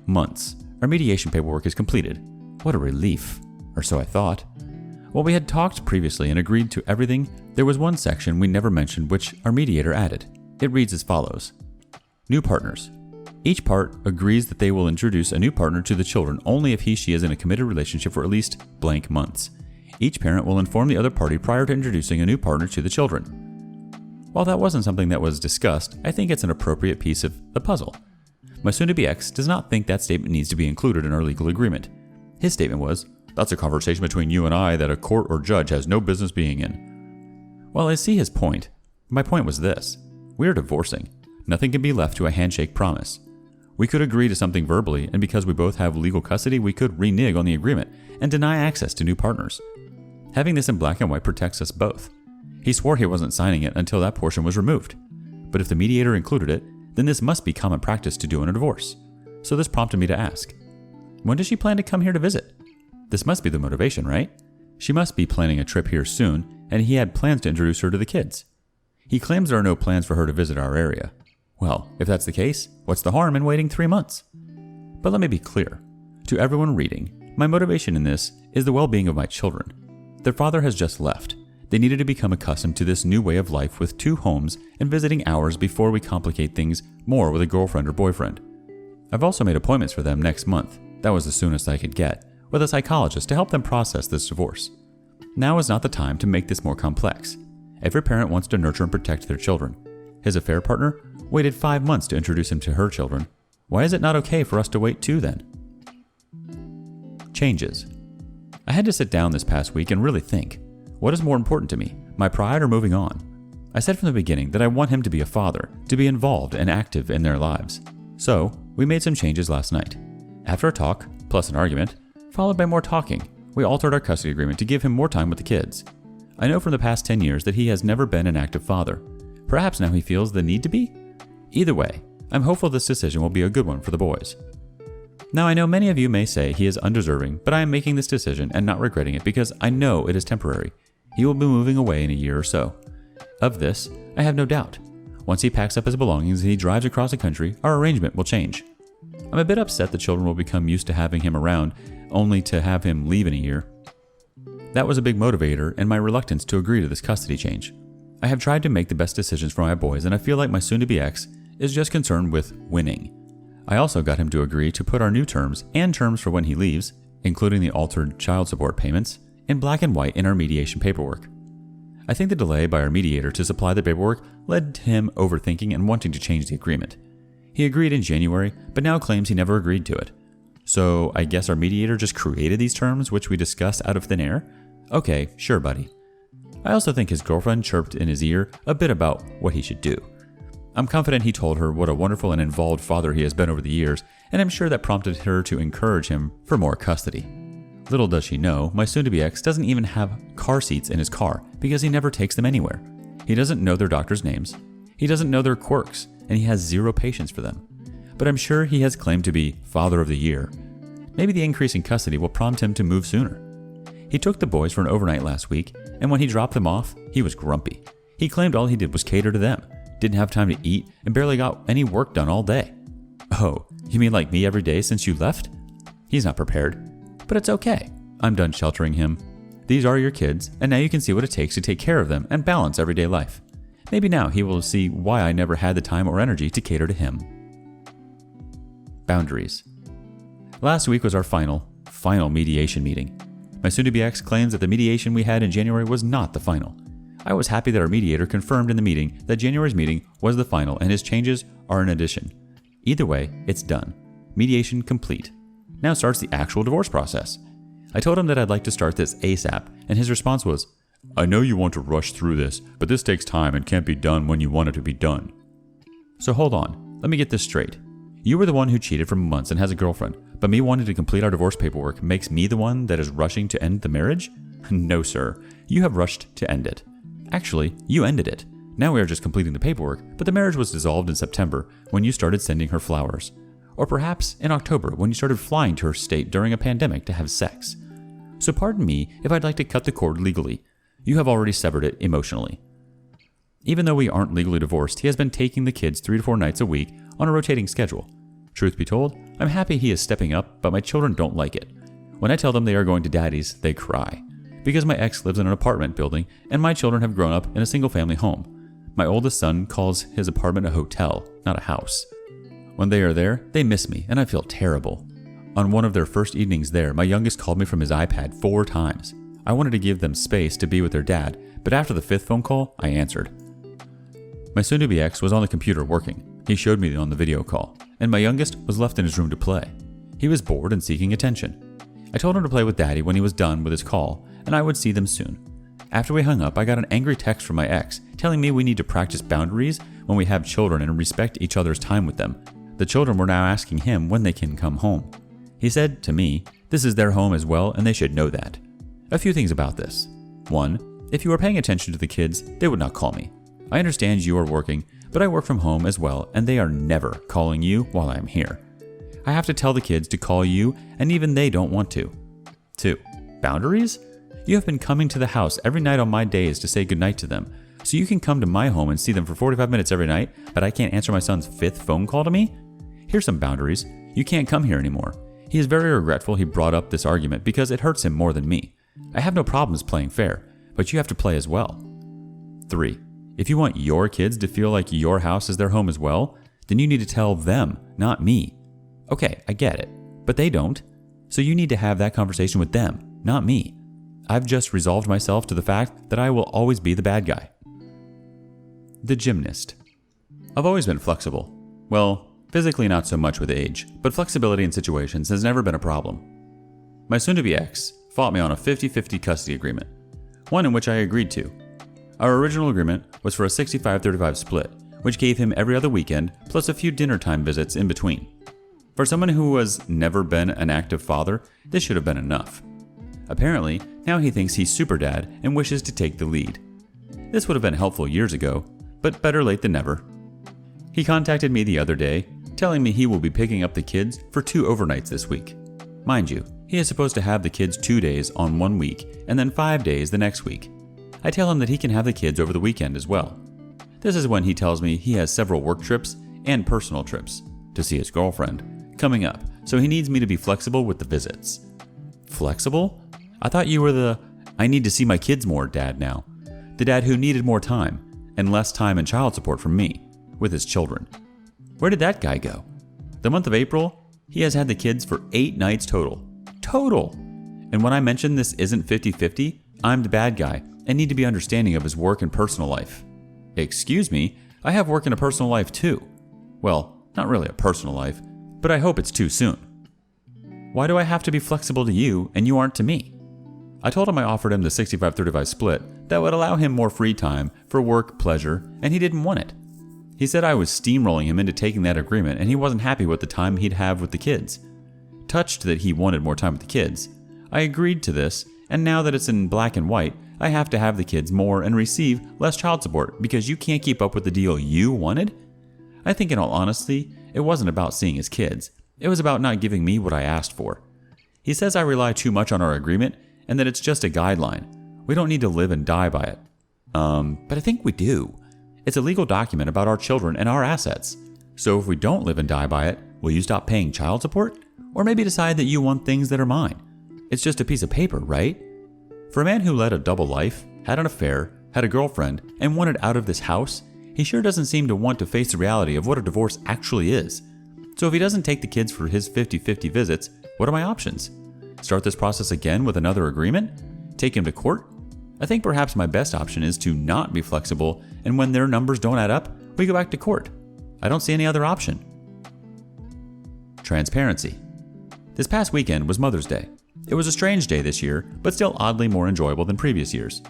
A: months, our mediation paperwork is completed. What a relief, or so I thought. While we had talked previously and agreed to everything, there was one section we never mentioned which our mediator added. It reads as follows. New partners. Each part agrees that they will introduce a new partner to the children only if she is in a committed relationship for at least blank months. Each parent will inform the other party prior to introducing a new partner to the children. While that wasn't something that was discussed, I think it's an appropriate piece of the puzzle. My soon-to-be ex does not think that statement needs to be included in our legal agreement. His statement was, "That's a conversation between you and I that a court or judge has no business being in." While I see his point, my point was this. We are divorcing. Nothing can be left to a handshake promise. We could agree to something verbally, and because we both have legal custody, we could renege on the agreement and deny access to new partners. Having this in black and white protects us both. He swore he wasn't signing it until that portion was removed. But if the mediator included it, then this must be common practice to do in a divorce. So this prompted me to ask, when does she plan to come here to visit? This must be the motivation, right? She must be planning a trip here soon, and he had plans to introduce her to the kids. He claims there are no plans for her to visit our area. Well, if that's the case, what's the harm in waiting 3 months? But let me be clear. To everyone reading, my motivation in this is the well-being of my children. Their father has just left. They needed to become accustomed to this new way of life with 2 homes and visiting hours before we complicate things more with a girlfriend or boyfriend. I've also made appointments for them next month. That was the soonest I could get, with a psychologist to help them process this divorce. Now is not the time to make this more complex. Every parent wants to nurture and protect their children. His affair partner waited 5 months to introduce him to her children. Why is it not okay for us to wait too then? Changes. I had to sit down this past week and really think. What is more important to me, my pride or moving on? I said from the beginning that I want him to be a father, to be involved and active in their lives. So, we made some changes last night. After a talk, plus an argument, followed by more talking, we altered our custody agreement to give him more time with the kids. I know from the past 10 years that he has never been an active father. Perhaps now he feels the need to be? Either way, I'm hopeful this decision will be a good one for the boys. Now I know many of you may say he is undeserving, but I am making this decision and not regretting it because I know it is temporary. He will be moving away in a year or so. Of this, I have no doubt. Once he packs up his belongings and he drives across the country, our arrangement will change. I'm a bit upset the children will become used to having him around, only to have him leave in a year. That was a big motivator in my reluctance to agree to this custody change. I have tried to make the best decisions for my boys, and I feel like my soon-to-be ex is just concerned with winning. I also got him to agree to put our new terms and terms for when he leaves, including the altered child support payments, in black and white in our mediation paperwork. I think the delay by our mediator to supply the paperwork led to him overthinking and wanting to change the agreement. He agreed in January, but now claims he never agreed to it. So I guess our mediator just created these terms which we discussed out of thin air? Okay, sure buddy. I also think his girlfriend chirped in his ear a bit about what he should do. I'm confident he told her what a wonderful and involved father he has been over the years, and I'm sure that prompted her to encourage him for more custody. Little does she know, my soon-to-be ex doesn't even have car seats in his car because he never takes them anywhere. He doesn't know their doctors' names. He doesn't know their quirks, and he has zero patience for them. But I'm sure he has claimed to be Father of the Year. Maybe the increase in custody will prompt him to move sooner. He took the boys for an overnight last week, and when he dropped them off, he was grumpy. He claimed all he did was cater to them, didn't have time to eat, and barely got any work done all day. Oh, you mean like me every day since you left? He's not prepared. But it's okay. I'm done sheltering him. These are your kids, and now you can see what it takes to take care of them and balance everyday life. Maybe now he will see why I never had the time or energy to cater to him. Boundaries. Last week was our final mediation meeting. My soon-to-be ex claims that the mediation we had in January was not the final. I was happy that our mediator confirmed in the meeting that January's meeting was the final and his changes are an addition. Either way, it's done. Mediation complete. Now starts the actual divorce process. I told him that I'd like to start this ASAP, and his response was, "I know you want to rush through this, but this takes time and can't be done when you want it to be done." So hold on, let me get this straight. You were the one who cheated for months and has a girlfriend, but me wanting to complete our divorce paperwork makes me the one that is rushing to end the marriage? No, sir. You have rushed to end it. Actually, you ended it. Now we are just completing the paperwork, but the marriage was dissolved in September when you started sending her flowers. Or perhaps in October when you started flying to her state during a pandemic to have sex. So pardon me if I'd like to cut the cord legally. You have already severed it emotionally. Even though we aren't legally divorced, he has been taking the kids 3 to 4 nights a week on a rotating schedule. Truth be told, I'm happy he is stepping up, but my children don't like it. When I tell them they are going to daddy's, they cry. Because my ex lives in an apartment building and my children have grown up in a single family home. My oldest son calls his apartment a hotel, not a house. When they are there, they miss me and I feel terrible. On one of their first evenings there, my youngest called me from his iPad 4 times. I wanted to give them space to be with their dad, but after the 5th phone call, I answered. My soon-to-be ex was on the computer working. He showed me on the video call, and my youngest was left in his room to play. He was bored and seeking attention. I told him to play with daddy when he was done with his call, and I would see them soon. After we hung up, I got an angry text from my ex telling me we need to practice boundaries when we have children and respect each other's time with them. The children were now asking him when they can come home. He said to me, this is their home as well and they should know that. A few things about this. 1. If you were paying attention to the kids, they would not call me. I understand you are working, but I work from home as well and they are never calling you while I am here. I have to tell the kids to call you and even they don't want to. 2. Boundaries? You have been coming to the house every night on my days to say goodnight to them, so you can come to my home and see them for 45 minutes every night, but I can't answer my son's 5th phone call to me? Here's some boundaries. You can't come here anymore. He is very regretful he brought up this argument because it hurts him more than me. I have no problems playing fair, but you have to play as well. 3. If you want your kids to feel like your house is their home as well, then you need to tell them, not me. Okay, I get it, but they don't. So you need to have that conversation with them, not me. I've just resolved myself to the fact that I will always be the bad guy. The Gymnast. I've always been flexible. Well, physically not so much with age, but flexibility in situations has never been a problem. My soon-to-be ex fought me on a 50-50 custody agreement, one in which I agreed to. Our original agreement was for a 65-35 split, which gave him every other weekend plus a few dinner time visits in between. For someone who has never been an active father, this should have been enough. Apparently, now he thinks he's super dad and wishes to take the lead. This would have been helpful years ago, but better late than never. He contacted me the other day, telling me he will be picking up the kids for 2 overnights this week. Mind you, he is supposed to have the kids 2 days on 1 week and then 5 days the next week. I tell him that he can have the kids over the weekend as well. This is when he tells me he has several work trips and personal trips to see his girlfriend coming up, so he needs me to be flexible with the visits. Flexible? I thought you were the I need to see my kids more dad now. The dad who needed more time and less time and child support from me with his children. Where did that guy go? The month of April, he has had the kids for 8 nights total. Total! And when I mention this isn't 50-50, I'm the bad guy and need to be understanding of his work and personal life. Excuse me, I have work and a personal life too. Well, not really a personal life, but I hope it's too soon. Why do I have to be flexible to you and you aren't to me? I told him I offered him the 65-35 split that would allow him more free time for work, pleasure, and he didn't want it. He said I was steamrolling him into taking that agreement and he wasn't happy with the time he'd have with the kids. Touched that he wanted more time with the kids, I agreed to this, and now that it's in black and white, I have to have the kids more and receive less child support because you can't keep up with the deal you wanted? I think in all honesty, it wasn't about seeing his kids. It was about not giving me what I asked for. He says I rely too much on our agreement and that it's just a guideline. We don't need to live and die by it. But I think we do. It's a legal document about our children and our assets. So if we don't live and die by it, will you stop paying child support? Or maybe decide that you want things that are mine? It's just a piece of paper, right? For a man who led a double life, had an affair, had a girlfriend, and wanted out of this house, he sure doesn't seem to want to face the reality of what a divorce actually is. So if he doesn't take the kids for his 50-50 visits, what are my options? Start this process again with another agreement? Take him to court? I think perhaps my best option is to not be flexible, and when their numbers don't add up, we go back to court. I don't see any other option. Transparency. This past weekend was Mother's Day. It was a strange day this year, but still oddly more enjoyable than previous years.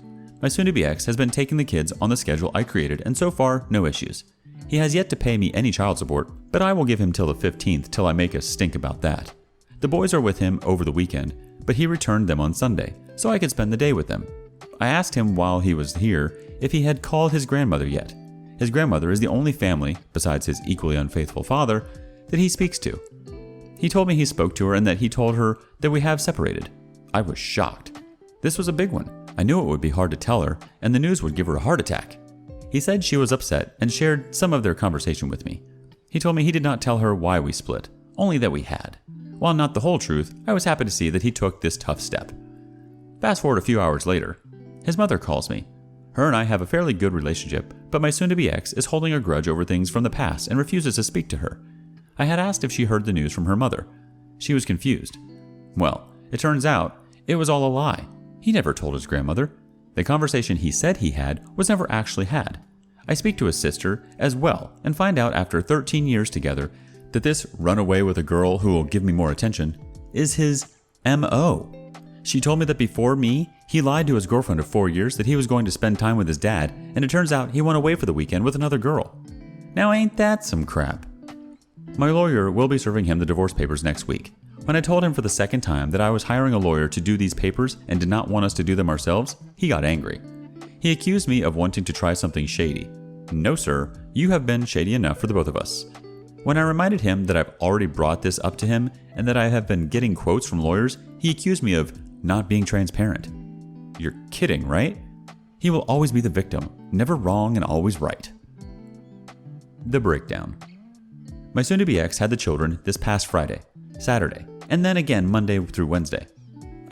A: My soon-to-be ex has been taking the kids on the schedule I created, and so far, no issues. He has yet to pay me any child support, but I will give him till the 15th till I make a stink about that. The boys are with him over the weekend, but he returned them on Sunday, so I could spend the day with them. I asked him while he was here if he had called his grandmother yet. His grandmother is the only family, besides his equally unfaithful father, that he speaks to. He told me he spoke to her and that he told her that we have separated. I was shocked. This was a big one. I knew it would be hard to tell her, and the news would give her a heart attack. He said she was upset and shared some of their conversation with me. He told me he did not tell her why we split, only that we had. While not the whole truth, I was happy to see that he took this tough step. Fast forward a few hours later. His mother calls me. Her and I have a fairly good relationship, but my soon-to-be ex is holding a grudge over things from the past and refuses to speak to her. I had asked if she heard the news from her mother. She was confused. Well, it turns out it was all a lie. He never told his grandmother. The conversation he said he had was never actually had. I speak to his sister as well and find out after 13 years together that this run away with a girl who will give me more attention is his M.O. She told me that before me, he lied to his girlfriend of 4 years that he was going to spend time with his dad, and it turns out he went away for the weekend with another girl. Now ain't that some crap? My lawyer will be serving him the divorce papers next week. When I told him for the second time that I was hiring a lawyer to do these papers and did not want us to do them ourselves, he got angry. He accused me of wanting to try something shady. No, sir, you have been shady enough for the both of us. When I reminded him that I've already brought this up to him and that I have been getting quotes from lawyers, he accused me of not being transparent. You're kidding, right? He will always be the victim, never wrong and always right. The breakdown. My soon-to-be ex had the children this past Friday, Saturday, and then again Monday through Wednesday.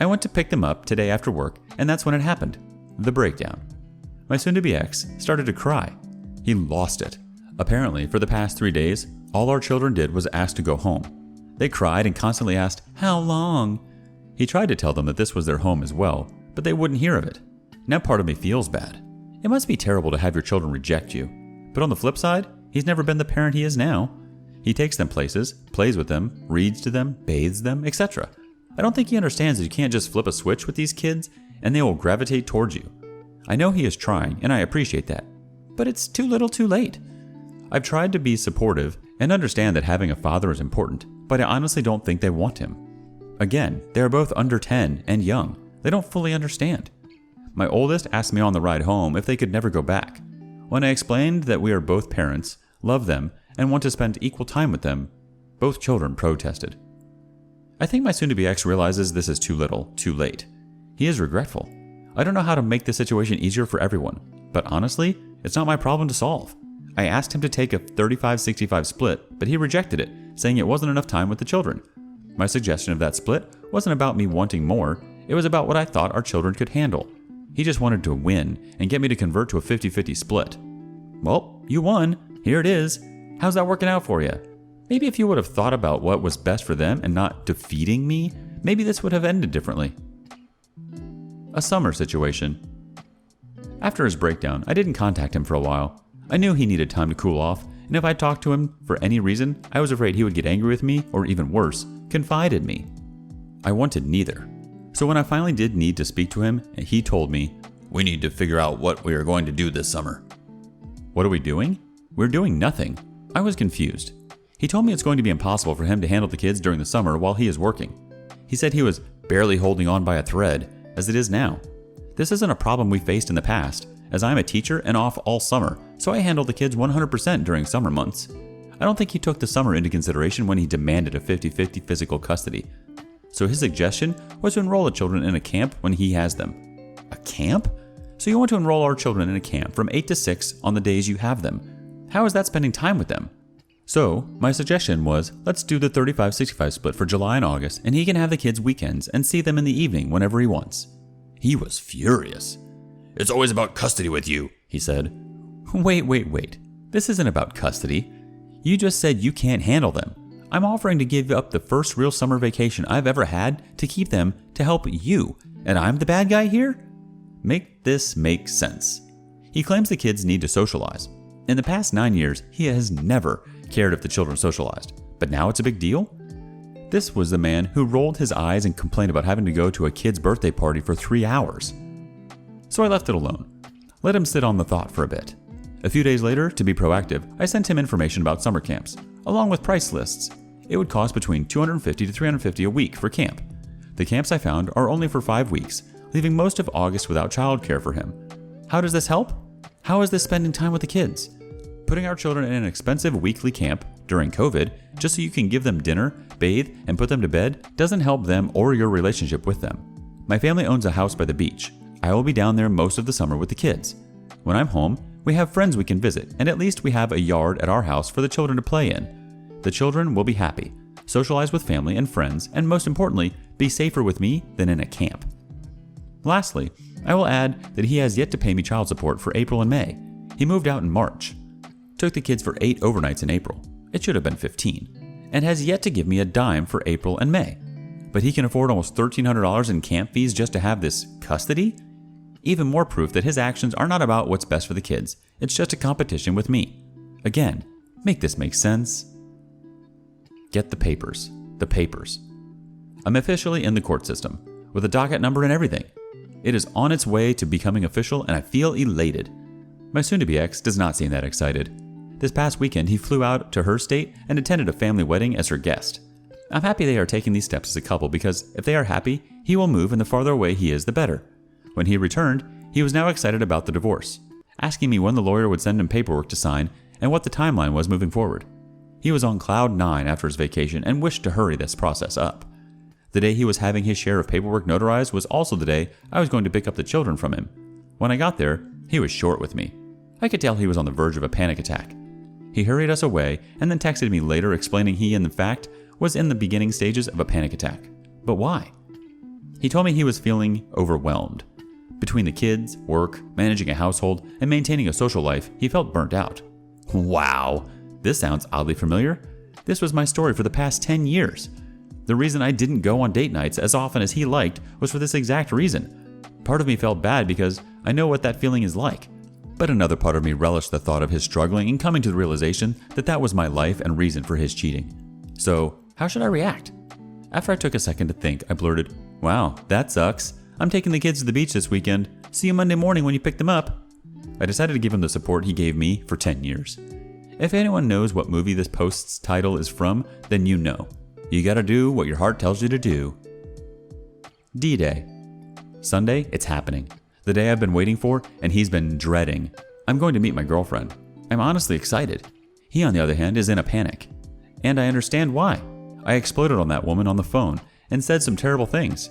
A: I went to pick them up today after work, and that's when it happened. The breakdown. My soon-to-be ex started to cry. He lost it. Apparently, for the past 3 days, all our children did was ask to go home. They cried and constantly asked, "How long?" He tried to tell them that this was their home as well, but they wouldn't hear of it. Now part of me feels bad. It must be terrible to have your children reject you. But on the flip side, he's never been the parent he is now. He takes them places, plays with them, reads to them, bathes them, etc. I don't think he understands that you can't just flip a switch with these kids and they will gravitate towards you. I know he is trying, and I appreciate that. But it's too little too late. I've tried to be supportive and understand that having a father is important, but I honestly don't think they want him. Again, they are both under 10 and young. They don't fully understand. My oldest asked me on the ride home if they could never go back. When I explained that we are both parents, love them, and want to spend equal time with them, both children protested. I think my soon-to-be ex realizes this is too little, too late. He is regretful. I don't know how to make this situation easier for everyone, but honestly, it's not my problem to solve. I asked him to take a 35-65 split, but he rejected it, saying it wasn't enough time with the children. My suggestion of that split wasn't about me wanting more, it was about what I thought our children could handle. He just wanted to win and get me to convert to a 50-50 split. Well, you won. Here it is. How's that working out for you? Maybe if you would have thought about what was best for them and not defeating me, maybe this would have ended differently. A summer situation. After his breakdown, I didn't contact him for a while. I knew he needed time to cool off, and if I talked to him for any reason, I was afraid he would get angry with me, or even worse, confide in me. I wanted neither. So when I finally did need to speak to him, he told me, "We need to figure out what we are going to do this summer." What are we doing? We're doing nothing. I was confused. He told me it's going to be impossible for him to handle the kids during the summer while he is working. He said he was barely holding on by a thread, as it is now. This isn't a problem we faced in the past, as I'm a teacher and off all summer, so I handle the kids 100% during summer months. I don't think he took the summer into consideration when he demanded a 50-50 physical custody. So his suggestion was to enroll the children in a camp when he has them. A camp? So you want to enroll our children in a camp from 8 to 6 on the days you have them. How is that spending time with them? So my suggestion was, let's do the 35-65 split for July and August, and he can have the kids weekends and see them in the evening whenever he wants. He was furious. "It's always about custody with you," he said. Wait. This isn't about custody. You just said you can't handle them. I'm offering to give up the first real summer vacation I've ever had to keep them to help you, and I'm the bad guy here? Make this make sense. He claims the kids need to socialize. In the past 9 years, he has never cared if the children socialized, but now it's a big deal? This was the man who rolled his eyes and complained about having to go to a kid's birthday party for 3 hours. So I left it alone. Let him sit on the thought for a bit. A few days later, to be proactive, I sent him information about summer camps, along with price lists. It would cost between $250 to $350 a week for camp. The camps I found are only for 5 weeks, leaving most of August without childcare for him. How does this help? How is this spending time with the kids? Putting our children in an expensive weekly camp during COVID, just so you can give them dinner, bathe, and put them to bed, doesn't help them or your relationship with them. My family owns a house by the beach. I will be down there most of the summer with the kids. When I'm home, we have friends we can visit, and at least we have a yard at our house for the children to play in. The children will be happy, socialize with family and friends, and most importantly, be safer with me than in a camp. Lastly, I will add that he has yet to pay me child support for April and May. He moved out in March. Took the kids for 8 overnights in April. It should have been 15. And has yet to give me a dime for April and May. But he can afford almost $1,300 in camp fees just to have this custody? Even more proof that his actions are not about what's best for the kids. It's just a competition with me. Again, make this make sense. Get the papers. The papers. I'm officially in the court system, with a docket number and everything. It is on its way to becoming official, and I feel elated. My soon-to-be ex does not seem that excited. This past weekend, he flew out to her state and attended a family wedding as her guest. I'm happy they are taking these steps as a couple because if they are happy, he will move, and the farther away he is, the better. When he returned, he was now excited about the divorce, asking me when the lawyer would send him paperwork to sign and what the timeline was moving forward. He was on cloud 9 after his vacation and wished to hurry this process up. The day he was having his share of paperwork notarized was also the day I was going to pick up the children from him. When I got there, he was short with me. I could tell he was on the verge of a panic attack. He hurried us away and then texted me later explaining he, in fact, was in the beginning stages of a panic attack. But why? He told me he was feeling overwhelmed. Between the kids, work, managing a household, and maintaining a social life, he felt burnt out. Wow, this sounds oddly familiar. This was my story for the past 10 years. The reason I didn't go on date nights as often as he liked was for this exact reason. Part of me felt bad because I know what that feeling is like. But another part of me relished the thought of his struggling and coming to the realization that that was my life and reason for his cheating. So, how should I react? After I took a second to think, I blurted, "Wow, that sucks. I'm taking the kids to the beach this weekend. See you Monday morning when you pick them up." I decided to give him the support he gave me for 10 years. If anyone knows what movie this post's title is from, then you know. You gotta do what your heart tells you to do. D-Day. Sunday, it's happening. The day I've been waiting for, and he's been dreading. I'm going to meet my girlfriend. I'm honestly excited. He, on the other hand, is in a panic. And I understand why. I exploded on that woman on the phone and said some terrible things.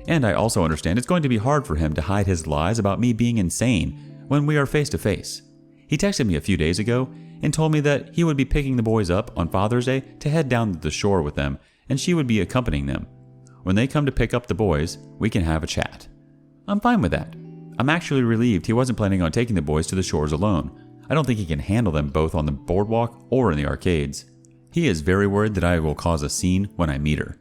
A: And I also understand it's going to be hard for him to hide his lies about me being insane when we are face to face. He texted me a few days ago and told me that he would be picking the boys up on Father's Day to head down to the shore with them, and she would be accompanying them. When they come to pick up the boys, we can have a chat. I'm fine with that. I'm actually relieved he wasn't planning on taking the boys to the shores alone. I don't think he can handle them both on the boardwalk or in the arcades. He is very worried that I will cause a scene when I meet her.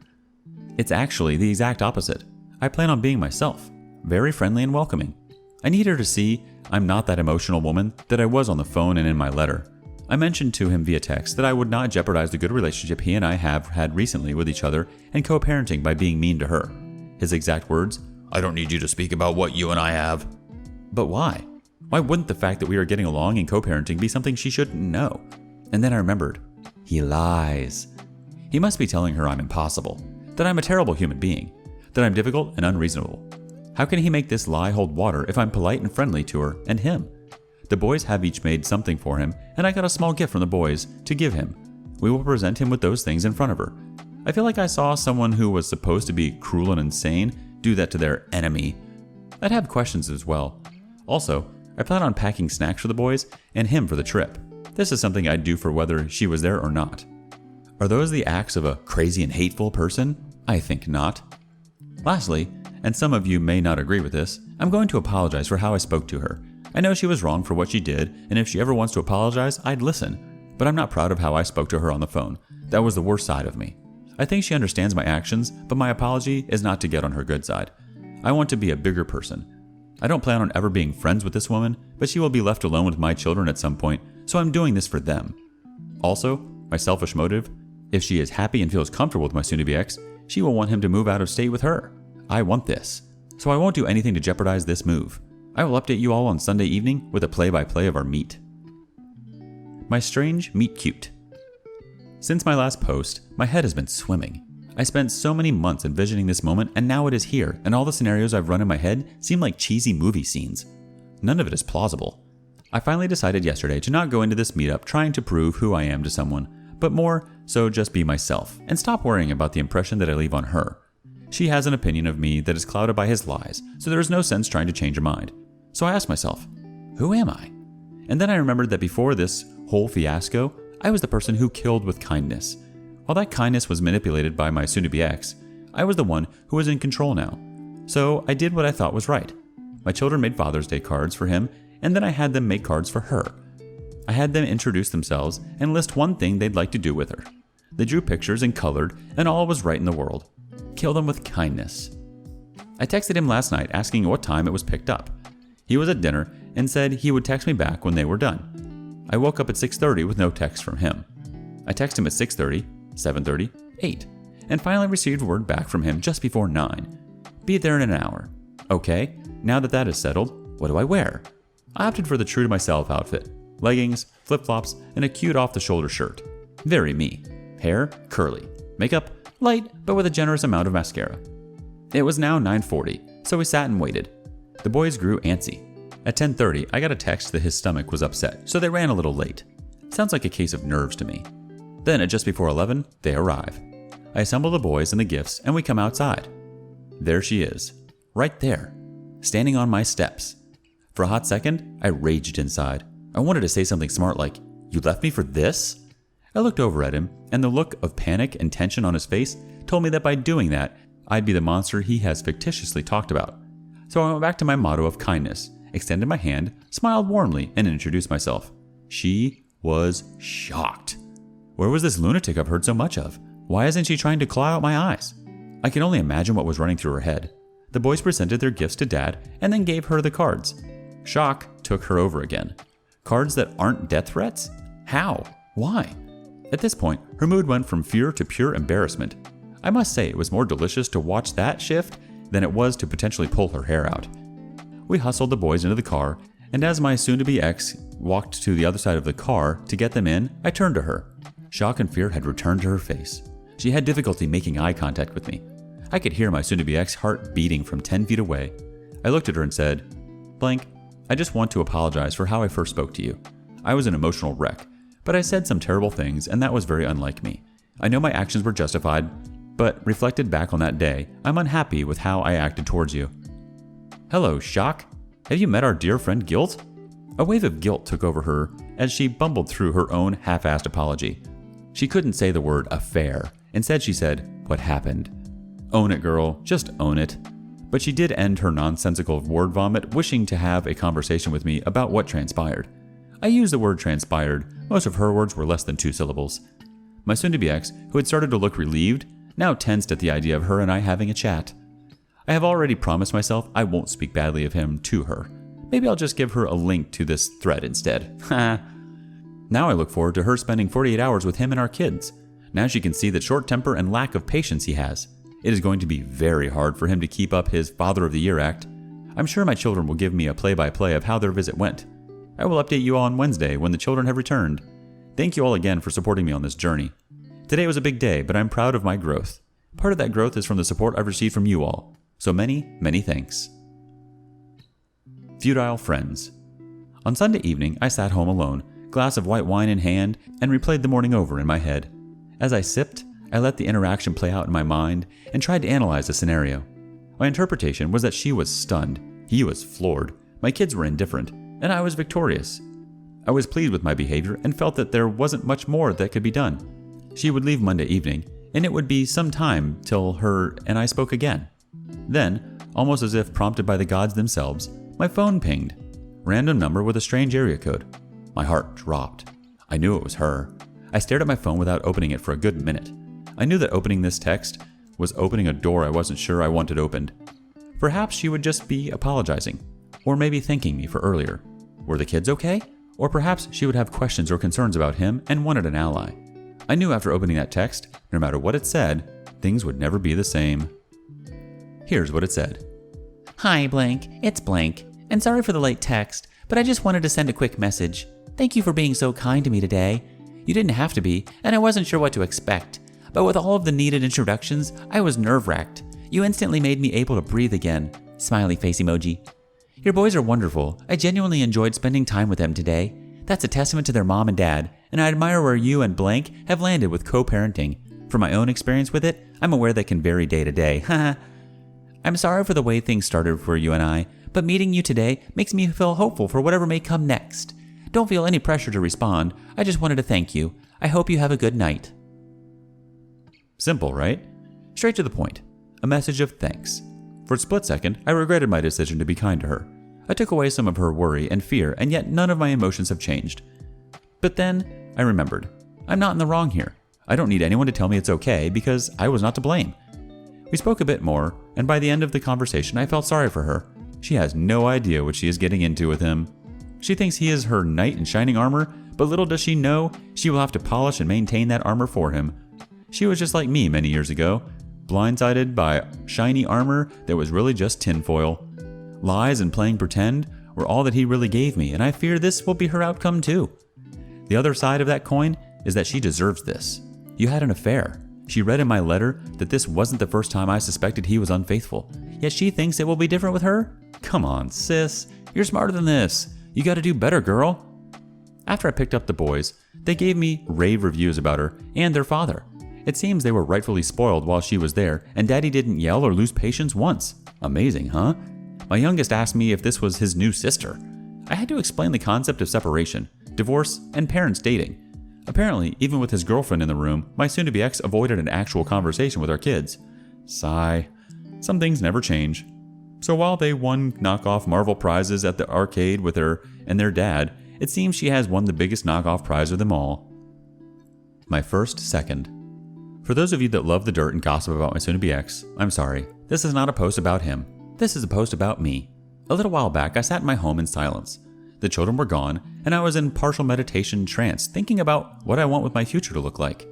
A: It's actually the exact opposite. I plan on being myself, very friendly and welcoming. I need her to see I'm not that emotional woman that I was on the phone and in my letter. I mentioned to him via text that I would not jeopardize the good relationship he and I have had recently with each other and co-parenting by being mean to her. His exact words, "I don't need you to speak about what you and I have." But why? Why wouldn't the fact that we are getting along and co-parenting be something she shouldn't know? And then I remembered. He lies. He must be telling her I'm impossible, that I'm a terrible human being, that I'm difficult and unreasonable. How can he make this lie hold water if I'm polite and friendly to her and him? The boys have each made something for him, and I got a small gift from the boys to give him. We will present him with those things in front of her. I feel like I saw someone who was supposed to be cruel and insane do that to their enemy. I'd have questions as well. Also, I plan on packing snacks for the boys and him for the trip. This is something I'd do for whether she was there or not. Are those the acts of a crazy and hateful person? I think not. Lastly, and some of you may not agree with this, I'm going to apologize for how I spoke to her. I know she was wrong for what she did, and if she ever wants to apologize, I'd listen. But I'm not proud of how I spoke to her on the phone. That was the worst side of me. I think she understands my actions, but my apology is not to get on her good side. I want to be a bigger person. I don't plan on ever being friends with this woman, but she will be left alone with my children at some point, so I'm doing this for them. Also, my selfish motive, If she is happy and feels comfortable with my soon-to-be ex, she will want him to move out of state with her. I want this, so I won't do anything to jeopardize this move. I will update you all on Sunday evening with a play-by-play of our meet. My strange meet cute. Since my last post, my head has been swimming. I spent so many months envisioning this moment, and now it is here, and all the scenarios I've run in my head seem like cheesy movie scenes. None of it is plausible. I finally decided yesterday to not go into this meetup trying to prove who I am to someone, but more so just be myself, and stop worrying about the impression that I leave on her. She has an opinion of me that is clouded by his lies, so there is no sense trying to change her mind. So I asked myself, who am I? And then I remembered that before this whole fiasco, I was the person who killed with kindness. While that kindness was manipulated by my soon-to-be ex, I was the one who was in control now. So I did what I thought was right. My children made Father's Day cards for him, and then I had them make cards for her. I had them introduce themselves and list one thing they'd like to do with her. They drew pictures and colored, and all was right in the world. Kill them with kindness. I texted him last night asking what time it was picked up. He was at dinner and said he would text me back when they were done. I woke up at 6:30 with no text from him. I texted him at 6:30, 7:30, 8, and finally received word back from him just before 9. Be there in an hour. Okay, now that that is settled, what do I wear? I opted for the true to myself outfit. Leggings, flip-flops, and a cute off-the-shoulder shirt. Very me. Hair, curly. Makeup, light, but with a generous amount of mascara. It was now 9:40, so we sat and waited. The boys grew antsy. At 10:30, I got a text that his stomach was upset, so they ran a little late. Sounds like a case of nerves to me. Then at just before 11, they arrive. I assemble the boys and the gifts, and we come outside. There she is. Right there. Standing on my steps. For a hot second, I raged inside. I wanted to say something smart like, "You left me for this?" I looked over at him, and the look of panic and tension on his face told me that by doing that, I'd be the monster he has fictitiously talked about. So I went back to my motto of kindness, extended my hand, smiled warmly, and introduced myself. She was shocked. Where was this lunatic I've heard so much of? Why isn't she trying to claw out my eyes? I can only imagine what was running through her head. The boys presented their gifts to Dad and then gave her the cards. Shock took her over again. Cards that aren't death threats? How? Why? At this point, her mood went from fear to pure embarrassment. I must say it was more delicious to watch that shift than it was to potentially pull her hair out. We hustled the boys into the car, and as my soon-to-be ex walked to the other side of the car to get them in, I turned to her. Shock and fear had returned to her face. She had difficulty making eye contact with me. I could hear my soon-to-be ex heart beating from 10 feet away. I looked at her and said, "Blank, I just want to apologize for how I first spoke to you. I was an emotional wreck, but I said some terrible things, and that was very unlike me. I know my actions were justified, but reflected back on that day, I'm unhappy with how I acted towards you." "Hello, Shock. Have you met our dear friend Guilt?" A wave of guilt took over her as she bumbled through her own half-assed apology. She couldn't say the word affair. Instead, she said, "What happened?" Own it, girl. Just own it. But she did end her nonsensical word vomit wishing to have a conversation with me about what transpired. I used the word transpired. Most of her words were less than 2 syllables. My soon-to-be ex, who had started to look relieved, now tensed at the idea of her and I having a chat. I have already promised myself I won't speak badly of him to her. Maybe I'll just give her a link to this thread instead. Ha! Now I look forward to her spending 48 hours with him and our kids. Now she can see the short temper and lack of patience he has. It is going to be very hard for him to keep up his Father of the Year act. I'm sure my children will give me a play-by-play of how their visit went. I will update you all on Wednesday when the children have returned. Thank you all again for supporting me on this journey. Today was a big day, but I'm proud of my growth. Part of that growth is from the support I've received from you all. So many, many thanks. Futile Friends. On Sunday evening, I sat home alone, glass of white wine in hand, and replayed the morning over in my head. As I sipped, I let the interaction play out in my mind and tried to analyze the scenario. My interpretation was that she was stunned, he was floored, my kids were indifferent, and I was victorious. I was pleased with my behavior and felt that there wasn't much more that could be done. She would leave Monday evening, and it would be some time till her and I spoke again. Then, almost as if prompted by the gods themselves, my phone pinged. Random number with a strange area code. My heart dropped. I knew it was her. I stared at my phone without opening it for a good minute. I knew that opening this text was opening a door I wasn't sure I wanted opened. Perhaps she would just be apologizing, or maybe thanking me for earlier. Were the kids okay? Or perhaps she would have questions or concerns about him and wanted an ally. I knew after opening that text, no matter what it said, things would never be the same. Here's what it said.
B: Hi, blank. It's blank. And sorry for the late text, but I just wanted to send a quick message. Thank you for being so kind to me today. You didn't have to be, and I wasn't sure what to expect. But with all of the needed introductions, I was nerve-wracked. You instantly made me able to breathe again. Smiley face emoji. Your boys are wonderful. I genuinely enjoyed spending time with them today. That's a testament to their mom and dad, and I admire where you and blank have landed with co-parenting. From my own experience with it, I'm aware that can vary day to day. Haha. I'm sorry for the way things started for you and I, but meeting you today makes me feel hopeful for whatever may come next. Don't feel any pressure to respond. I just wanted to thank you. I hope you have a good night.
A: Simple, right? Straight to the point. A message of thanks. For a split second, I regretted my decision to be kind to her. I took away some of her worry and fear, and yet none of my emotions have changed. But then, I remembered. I'm not in the wrong here. I don't need anyone to tell me it's okay because I was not to blame. We spoke a bit more, and by the end of the conversation, I felt sorry for her. She has no idea what she is getting into with him. She thinks he is her knight in shining armor, but little does she know she will have to polish and maintain that armor for him. She was just like me many years ago, blindsided by shiny armor that was really just tinfoil. Lies and playing pretend were all that he really gave me, and I fear this will be her outcome too. The other side of that coin is that she deserves this. You had an affair. She read in my letter that this wasn't the first time I suspected he was unfaithful, yet she thinks it will be different with her? Come on, sis. You're smarter than this. You gotta do better, girl. After I picked up the boys, they gave me rave reviews about her and their father. It seems they were rightfully spoiled while she was there, and Daddy didn't yell or lose patience once. Amazing, huh? My youngest asked me if this was his new sister. I had to explain the concept of separation, divorce, and parents dating. Apparently, even with his girlfriend in the room, my soon-to-be ex avoided an actual conversation with our kids. Sigh. Some things never change. So while they won knockoff Marvel prizes at the arcade with her and their dad, it seems she has won the biggest knockoff prize of them all. My first second. For those of you that love the dirt and gossip about my soon-to-be ex, I'm sorry. This is not a post about him. This is a post about me. A little while back, I sat in my home in silence. The children were gone, and I was in partial meditation trance, thinking about what I want with my future to look like.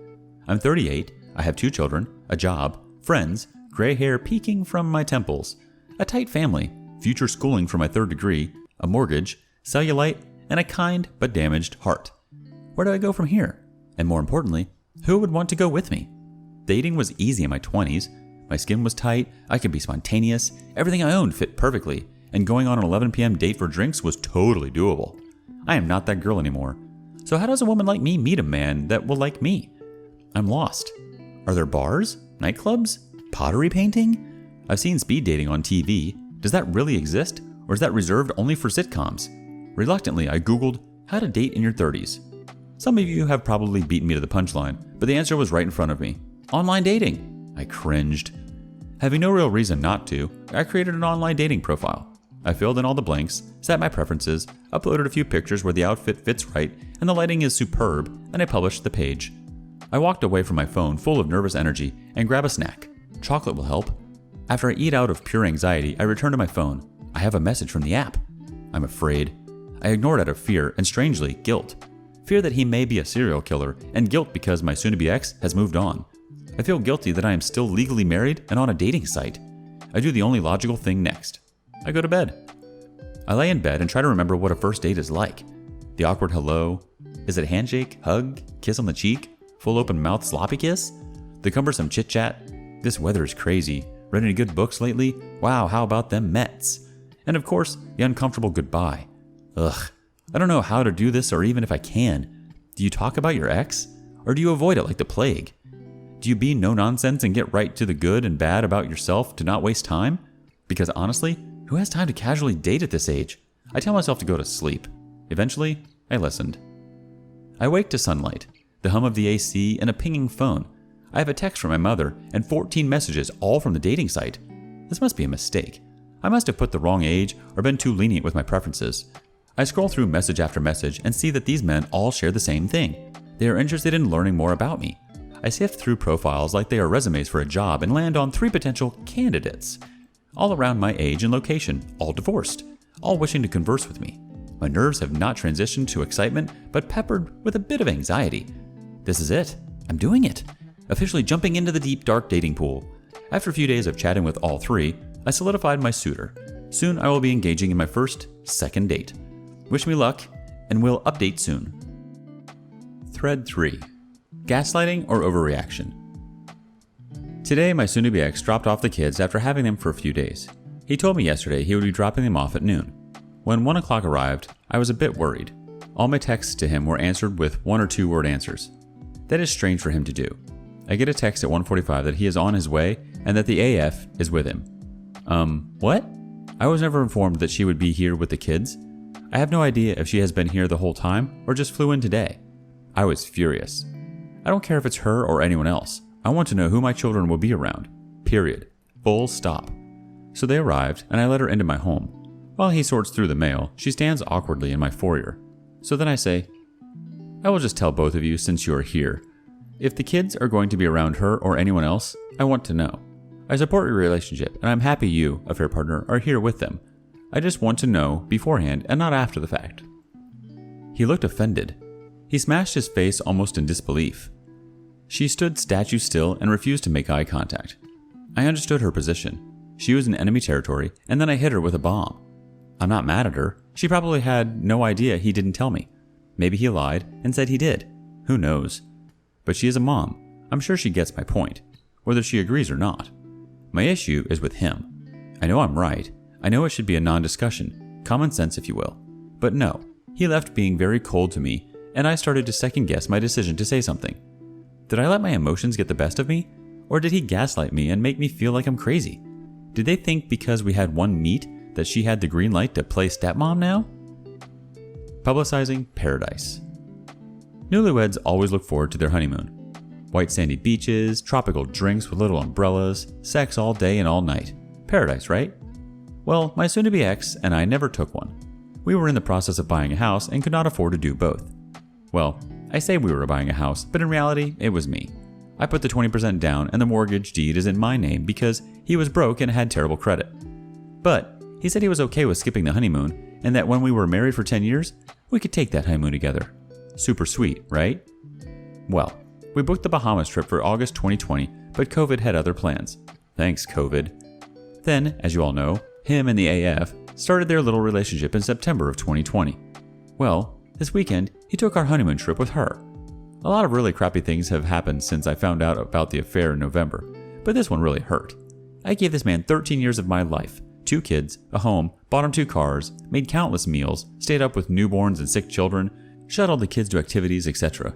A: I'm 38, I have 2 children, a job, friends, gray hair peeking from my temples, a tight family, future schooling for my 3rd degree, a mortgage, cellulite, and a kind but damaged heart. Where do I go from here? And more importantly, who would want to go with me? Dating was easy in my 20s. My skin was tight, I could be spontaneous, everything I owned fit perfectly, and going on an 11 p.m. date for drinks was totally doable. I am not that girl anymore. So how does a woman like me meet a man that will like me? I'm lost. Are there bars? Nightclubs? Pottery painting? I've seen speed dating on TV. Does that really exist? Or is that reserved only for sitcoms? Reluctantly, I Googled how to date in your 30s. Some of you have probably beaten me to the punchline, but the answer was right in front of me. Online dating. I cringed. Having no real reason not to, I created an online dating profile. I filled in all the blanks, set my preferences, uploaded a few pictures where the outfit fits right and the lighting is superb, and I published the page. I walked away from my phone full of nervous energy and grab a snack. Chocolate will help. After I eat out of pure anxiety, I return to my phone. I have a message from the app. I'm afraid. I ignore it out of fear and, strangely, guilt. Fear that he may be a serial killer, and guilt because my soon-to-be ex has moved on. I feel guilty that I am still legally married and on a dating site. I do the only logical thing next. I go to bed. I lay in bed and try to remember what a first date is like. The awkward hello. Is it handshake, hug, kiss on the cheek, full open mouth sloppy kiss? The cumbersome chit-chat. This weather is crazy. Read any good books lately? Wow, how about them Mets? And of course, the uncomfortable goodbye. Ugh. I don't know how to do this or even if I can. Do you talk about your ex? Or do you avoid it like the plague? Do you be no nonsense and get right to the good and bad about yourself to not waste time? Because honestly, who has time to casually date at this age? I tell myself to go to sleep. Eventually, I listened. I wake to sunlight, the hum of the AC, and a pinging phone. I have a text from my mother and 14 messages, all from the dating site. This must be a mistake. I must have put the wrong age or been too lenient with my preferences. I scroll through message after message and see that these men all share the same thing. They are interested in learning more about me. I sift through profiles like they are resumes for a job and land on 3 potential candidates. All around my age and location, all divorced, all wishing to converse with me. My nerves have not transitioned to excitement, but peppered with a bit of anxiety. This is it. I'm doing it. Officially jumping into the deep, dark dating pool. After a few days of chatting with all three, I solidified my suitor. Soon I will be engaging in my second date. Wish me luck, and we'll update soon. Thread 3. Gaslighting or Overreaction? Today, my soon-to-be ex dropped off the kids after having them for a few days. He told me yesterday he would be dropping them off at noon. When 1 o'clock arrived, I was a bit worried. All my texts to him were answered with 1 or 2 word answers. That is strange for him to do. I get a text at 1:45 that he is on his way and that the AF is with him. What? I was never informed that she would be here with the kids. I have no idea if she has been here the whole time or just flew in today. I was furious. I don't care if it's her or anyone else. I want to know who my children will be around. Period. Full stop. So they arrived, and I let her into my home. While he sorts through the mail, she stands awkwardly in my foyer. So then I say, I will just tell both of you since you are here. If the kids are going to be around her or anyone else, I want to know. I support your relationship, and I'm happy you, affair partner, are here with them. I just want to know beforehand and not after the fact. He looked offended. He smashed his face almost in disbelief. She stood statue still and refused to make eye contact. I understood her position. She was in enemy territory, and then I hit her with a bomb. I'm not mad at her. She probably had no idea he didn't tell me. Maybe he lied and said he did. Who knows? But she is a mom. I'm sure she gets my point, whether she agrees or not. My issue is with him. I know I'm right. I know it should be a non-discussion, common sense if you will. But no, he left being very cold to me, and I started to second-guess my decision to say something. Did I let my emotions get the best of me? Or did he gaslight me and make me feel like I'm crazy? Did they think because we had one meet that she had the green light to play stepmom now? Publicizing Paradise. Newlyweds always look forward to their honeymoon. White sandy beaches, tropical drinks with little umbrellas, sex all day and all night. Paradise, right? Well, my soon-to-be ex and I never took one. We were in the process of buying a house and could not afford to do both. Well, I say we were buying a house, but in reality, it was me. I put the 20% down and the mortgage deed is in my name because he was broke and had terrible credit. But he said he was okay with skipping the honeymoon and that when we were married for 10 years, we could take that honeymoon together. Super sweet, right? Well, we booked the Bahamas trip for August 2020, but COVID had other plans. Thanks, COVID. Then, as you all know, him and the AF started their little relationship in September of 2020. Well, this weekend, he took our honeymoon trip with her. A lot of really crappy things have happened since I found out about the affair in November, but this one really hurt. I gave this man 13 years of my life, 2 kids, a home, bought him 2 cars, made countless meals, stayed up with newborns and sick children, shuttled the kids to activities, etc.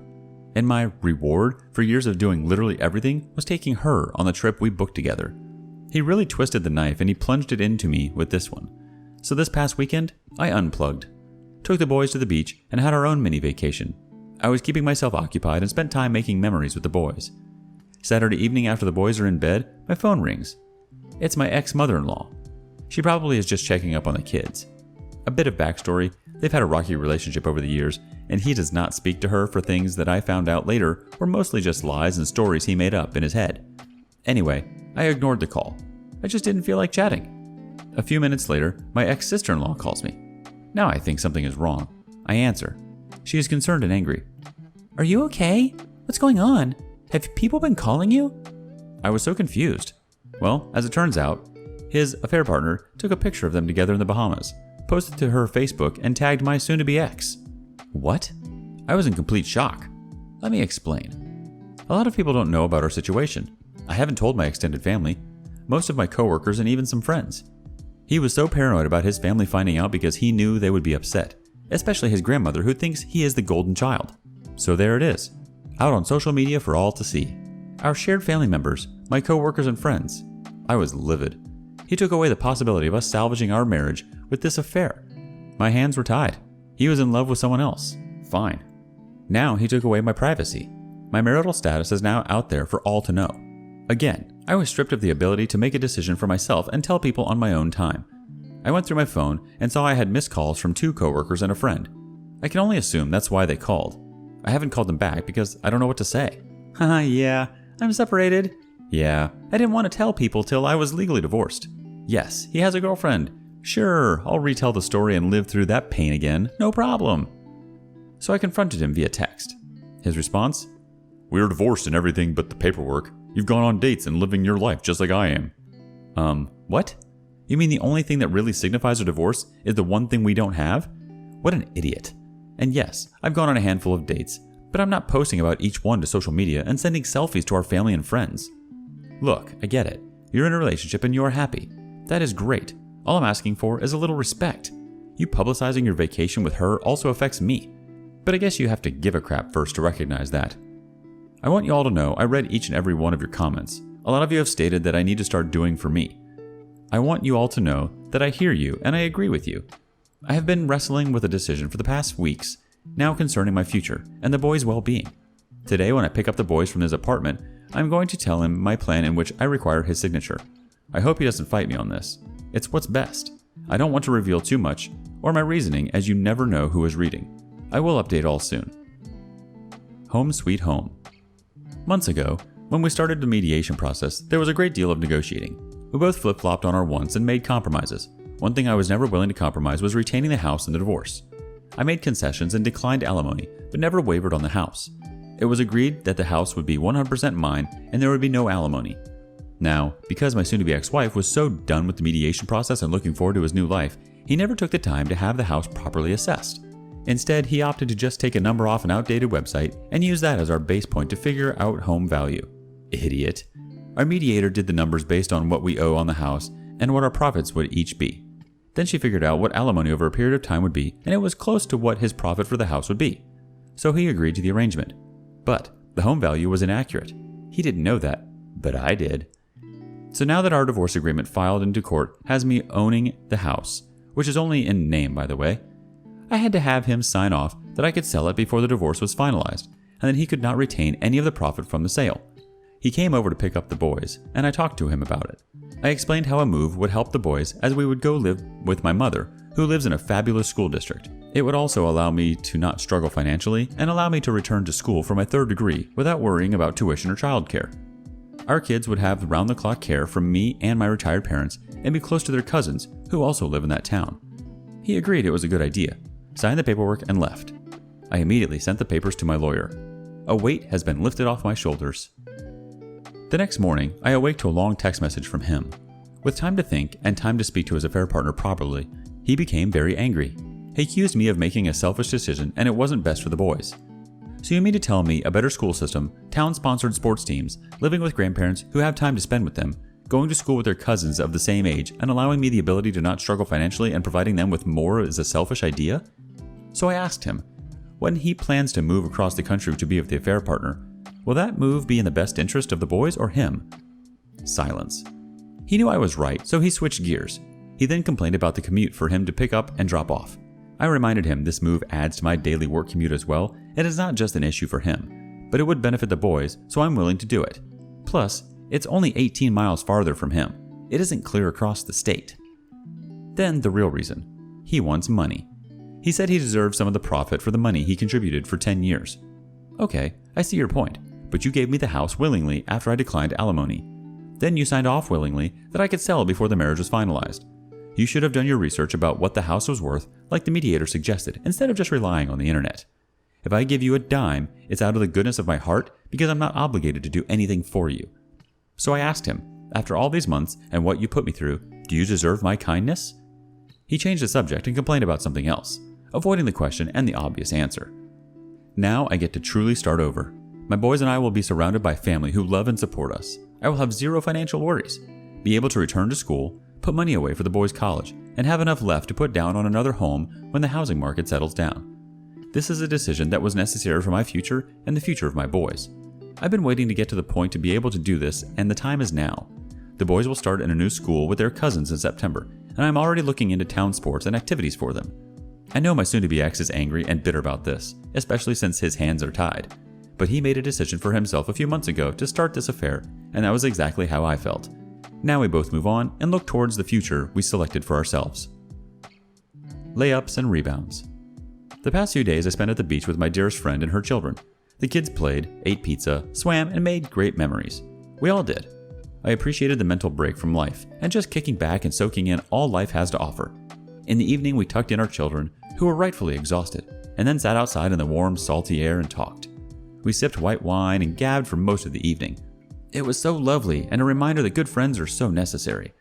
A: And my reward for years of doing literally everything was taking her on the trip we booked together. He really twisted the knife and he plunged it into me with this one. So this past weekend, I unplugged. Took the boys to the beach and had our own mini vacation. I was keeping myself occupied and spent time making memories with the boys. Saturday evening after the boys are in bed, my phone rings. It's my ex-mother-in-law. She probably is just checking up on the kids. A bit of backstory, they've had a rocky relationship over the years, and he does not speak to her for things that I found out later were mostly just lies and stories he made up in his head. Anyway, I ignored the call. I just didn't feel like chatting. A few minutes later, my ex-sister-in-law calls me. Now I think something is wrong. I answer. She is concerned and angry. Are you okay? What's going on? Have people been calling you? I was so confused. Well, as it turns out, his affair partner took a picture of them together in the Bahamas, posted to her Facebook, and tagged my soon-to-be ex. What? I was in complete shock. Let me explain. A lot of people don't know about our situation. I haven't told my extended family, most of my coworkers, and even some friends. He was so paranoid about his family finding out because he knew they would be upset, especially his grandmother who thinks he is the golden child. So there it is, out on social media for all to see. Our shared family members, my coworkers and friends. I was livid. He took away the possibility of us salvaging our marriage with this affair. My hands were tied. He was in love with someone else. Fine. Now he took away my privacy. My marital status is now out there for all to know. Again, I was stripped of the ability to make a decision for myself and tell people on my own time. I went through my phone and saw I had missed calls from 2 coworkers and a friend. I can only assume that's why they called. I haven't called them back because I don't know what to say. Haha, yeah, I'm separated. Yeah, I didn't want to tell people till I was legally divorced. Yes, he has a girlfriend. Sure, I'll retell the story and live through that pain again, no problem. So I confronted him via text. His response? We are divorced and everything but the paperwork. You've gone on dates and living your life just like I am. What? You mean the only thing that really signifies a divorce is the one thing we don't have? What an idiot. And yes, I've gone on a handful of dates, but I'm not posting about each one to social media and sending selfies to our family and friends. Look, I get it. You're in a relationship and you're happy. That is great. All I'm asking for is a little respect. You publicizing your vacation with her also affects me. But I guess you have to give a crap first to recognize that. I want you all to know I read each and every one of your comments. A lot of you have stated that I need to start doing for me. I want you all to know that I hear you and I agree with you. I have been wrestling with a decision for the past weeks, now concerning my future and the boy's well-being. Today, when I pick up the boys from his apartment, I'm going to tell him my plan in which I require his signature. I hope he doesn't fight me on this. It's what's best. I don't want to reveal too much, or my reasoning, as you never know who is reading. I will update all soon. Home Sweet Home. Months ago, when we started the mediation process, there was a great deal of negotiating. We both flip-flopped on our wants and made compromises. One thing I was never willing to compromise was retaining the house in the divorce. I made concessions and declined alimony, but never wavered on the house. It was agreed that the house would be 100% mine and there would be no alimony. Now, because my soon-to-be ex-wife was so done with the mediation process and looking forward to his new life, he never took the time to have the house properly assessed. Instead, he opted to just take a number off an outdated website and use that as our base point to figure out home value. Idiot. Our mediator did the numbers based on what we owe on the house and what our profits would each be. Then she figured out what alimony over a period of time would be, and it was close to what his profit for the house would be. So he agreed to the arrangement. But the home value was inaccurate. He didn't know that, but I did. So now that our divorce agreement filed into court has me owning the house, which is only in name, by the way, I had to have him sign off that I could sell it before the divorce was finalized, and that he could not retain any of the profit from the sale. He came over to pick up the boys, and I talked to him about it. I explained how a move would help the boys as we would go live with my mother, who lives in a fabulous school district. It would also allow me to not struggle financially and allow me to return to school for my third degree without worrying about tuition or childcare. Our kids would have round-the-clock care from me and my retired parents and be close to their cousins who also live in that town. He agreed it was a good idea, signed the paperwork, and left. I immediately sent the papers to my lawyer. A weight has been lifted off my shoulders. The next morning, I awake to a long text message from him. With time to think and time to speak to his affair partner properly, he became very angry. He accused me of making a selfish decision and it wasn't best for the boys. So you mean to tell me a better school system, town-sponsored sports teams, living with grandparents who have time to spend with them, going to school with their cousins of the same age, and allowing me the ability to not struggle financially and providing them with more is a selfish idea? So I asked him, when he plans to move across the country to be with the affair partner, will that move be in the best interest of the boys or him? Silence. He knew I was right, so he switched gears. He then complained about the commute for him to pick up and drop off. I reminded him this move adds to my daily work commute as well. It is not just an issue for him, but it would benefit the boys, so I'm willing to do it. Plus, it's only 18 miles farther from him. It isn't clear across the state. Then the real reason. He wants money. He said he deserves some of the profit for the money he contributed for 10 years. Okay, I see your point, but you gave me the house willingly after I declined alimony. Then you signed off willingly that I could sell before the marriage was finalized. You should have done your research about what the house was worth, like the mediator suggested, instead of just relying on the internet. If I give you a dime, it's out of the goodness of my heart because I'm not obligated to do anything for you. So I asked him, after all these months and what you put me through, do you deserve my kindness? He changed the subject and complained about something else, avoiding the question and the obvious answer. Now I get to truly start over. My boys and I will be surrounded by family who love and support us. I will have zero financial worries, be able to return to school, put money away for the boys' college, and have enough left to put down on another home when the housing market settles down. This is a decision that was necessary for my future and the future of my boys. I've been waiting to get to the point to be able to do this, and the time is now. The boys will start in a new school with their cousins in September, and I'm already looking into town sports and activities for them. I know my soon-to-be ex is angry and bitter about this, especially since his hands are tied. But he made a decision for himself a few months ago to start this affair, and that was exactly how I felt. Now we both move on and look towards the future we selected for ourselves. Layups and Rebounds. The past few days I spent at the beach with my dearest friend and her children. The kids played, ate pizza, swam, and made great memories. We all did. I appreciated the mental break from life and just kicking back and soaking in all life has to offer. In the evening we tucked in our children, who were rightfully exhausted, and then sat outside in the warm, salty air and talked. We sipped white wine and gabbed for most of the evening. It was so lovely and a reminder that good friends are so necessary.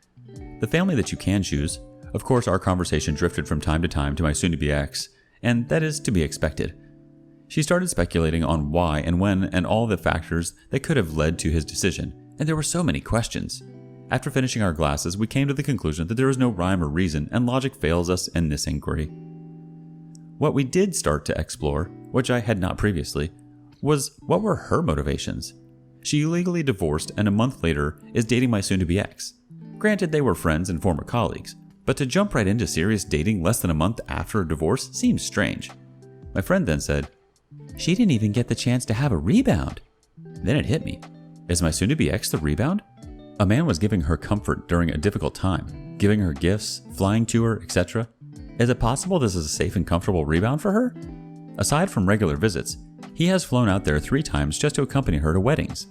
A: The family that you can choose. Of course, our conversation drifted from time to time to my soon-to-be ex, and that is to be expected. She started speculating on why and when and all the factors that could have led to his decision, and there were so many questions. After finishing our glasses, we came to the conclusion that there was no rhyme or reason, and logic fails us in this inquiry. What we did start to explore, which I had not previously, was what were her motivations? She illegally divorced and a month later is dating my soon-to-be ex. Granted, they were friends and former colleagues, but to jump right into serious dating less than a month after a divorce seems strange. My friend then said, "She didn't even get the chance to have a rebound." Then it hit me. Is my soon-to-be ex the rebound? A man was giving her comfort during a difficult time, giving her gifts, flying to her, etc. Is it possible this is a safe and comfortable rebound for her? Aside from regular visits, he has flown out there 3 times just to accompany her to weddings.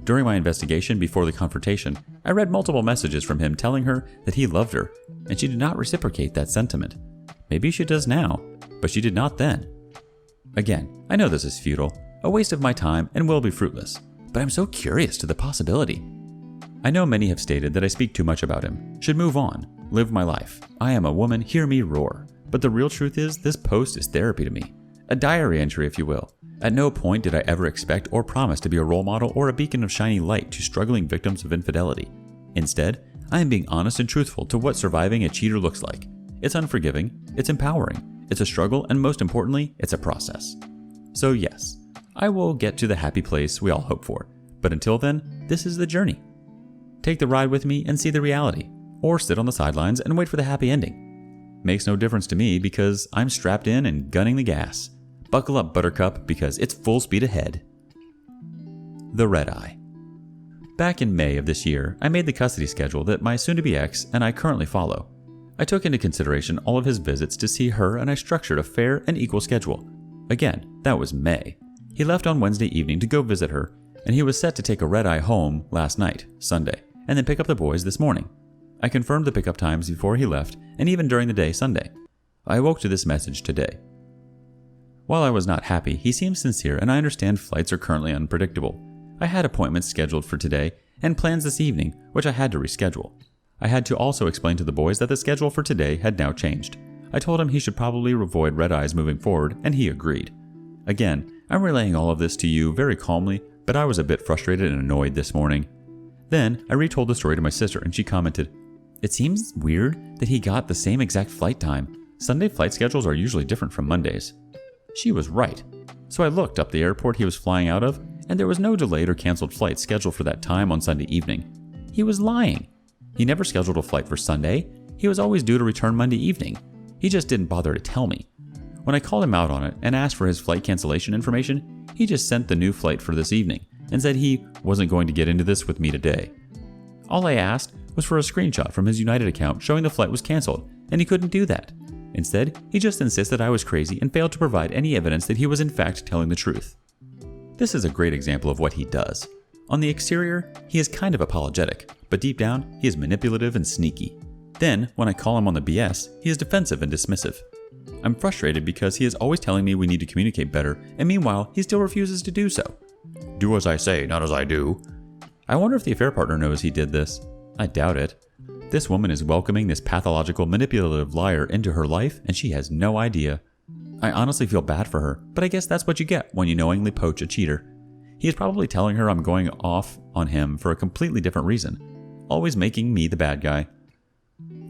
A: During my investigation before the confrontation, I read multiple messages from him telling her that he loved her, and she did not reciprocate that sentiment. Maybe she does now, but she did not then. Again, I know this is futile, a waste of my time, and will be fruitless, but I'm so curious to the possibility. I know many have stated that I speak too much about him, should move on, live my life. I am a woman, hear me roar. But the real truth is, this post is therapy to me. A diary entry, if you will. At no point did I ever expect or promise to be a role model or a beacon of shiny light to struggling victims of infidelity. Instead, I am being honest and truthful to what surviving a cheater looks like. It's unforgiving, it's empowering, it's a struggle, and most importantly, it's a process. So yes, I will get to the happy place we all hope for. But until then, this is the journey. Take the ride with me and see the reality, or sit on the sidelines and wait for the happy ending. Makes no difference to me because I'm strapped in and gunning the gas. Buckle up, Buttercup, because it's full speed ahead. The Red Eye. Back in May of this year, I made the custody schedule that my soon-to-be ex and I currently follow. I took into consideration all of his visits to see her and I structured a fair and equal schedule. Again, that was May. He left on Wednesday evening to go visit her, and he was set to take a red-eye home last night, Sunday, and then pick up the boys this morning. I confirmed the pickup times before he left, and even during the day Sunday. I awoke to this message today. While I was not happy, he seemed sincere, and I understand flights are currently unpredictable. I had appointments scheduled for today and plans this evening, which I had to reschedule. I had to also explain to the boys that the schedule for today had now changed. I told him he should probably avoid red eyes moving forward, and he agreed. Again, I'm relaying all of this to you very calmly, but I was a bit frustrated and annoyed this morning. Then, I retold the story to my sister, and she commented, "It seems weird that he got the same exact flight time. Sunday flight schedules are usually different from Mondays." She was right. So I looked up the airport he was flying out of, and there was no delayed or canceled flight scheduled for that time on Sunday evening. He was lying. He never scheduled a flight for Sunday. He was always due to return Monday evening. He just didn't bother to tell me. When I called him out on it and asked for his flight cancellation information, he just sent the new flight for this evening and said he wasn't going to get into this with me today. All I asked was for a screenshot from his United account showing the flight was canceled, and he couldn't do that. Instead, he just insisted I was crazy and failed to provide any evidence that he was in fact telling the truth. This is a great example of what he does. On the exterior, he is kind of apologetic, but deep down, he is manipulative and sneaky. Then, when I call him on the BS, he is defensive and dismissive. I'm frustrated because he is always telling me we need to communicate better, and meanwhile, he still refuses to do so. Do as I say, not as I do. I wonder if the affair partner knows he did this. I doubt it. This woman is welcoming this pathological, manipulative liar into her life, and she has no idea. I honestly feel bad for her, but I guess that's what you get when you knowingly poach a cheater. He is probably telling her I'm going off on him for a completely different reason, always making me the bad guy.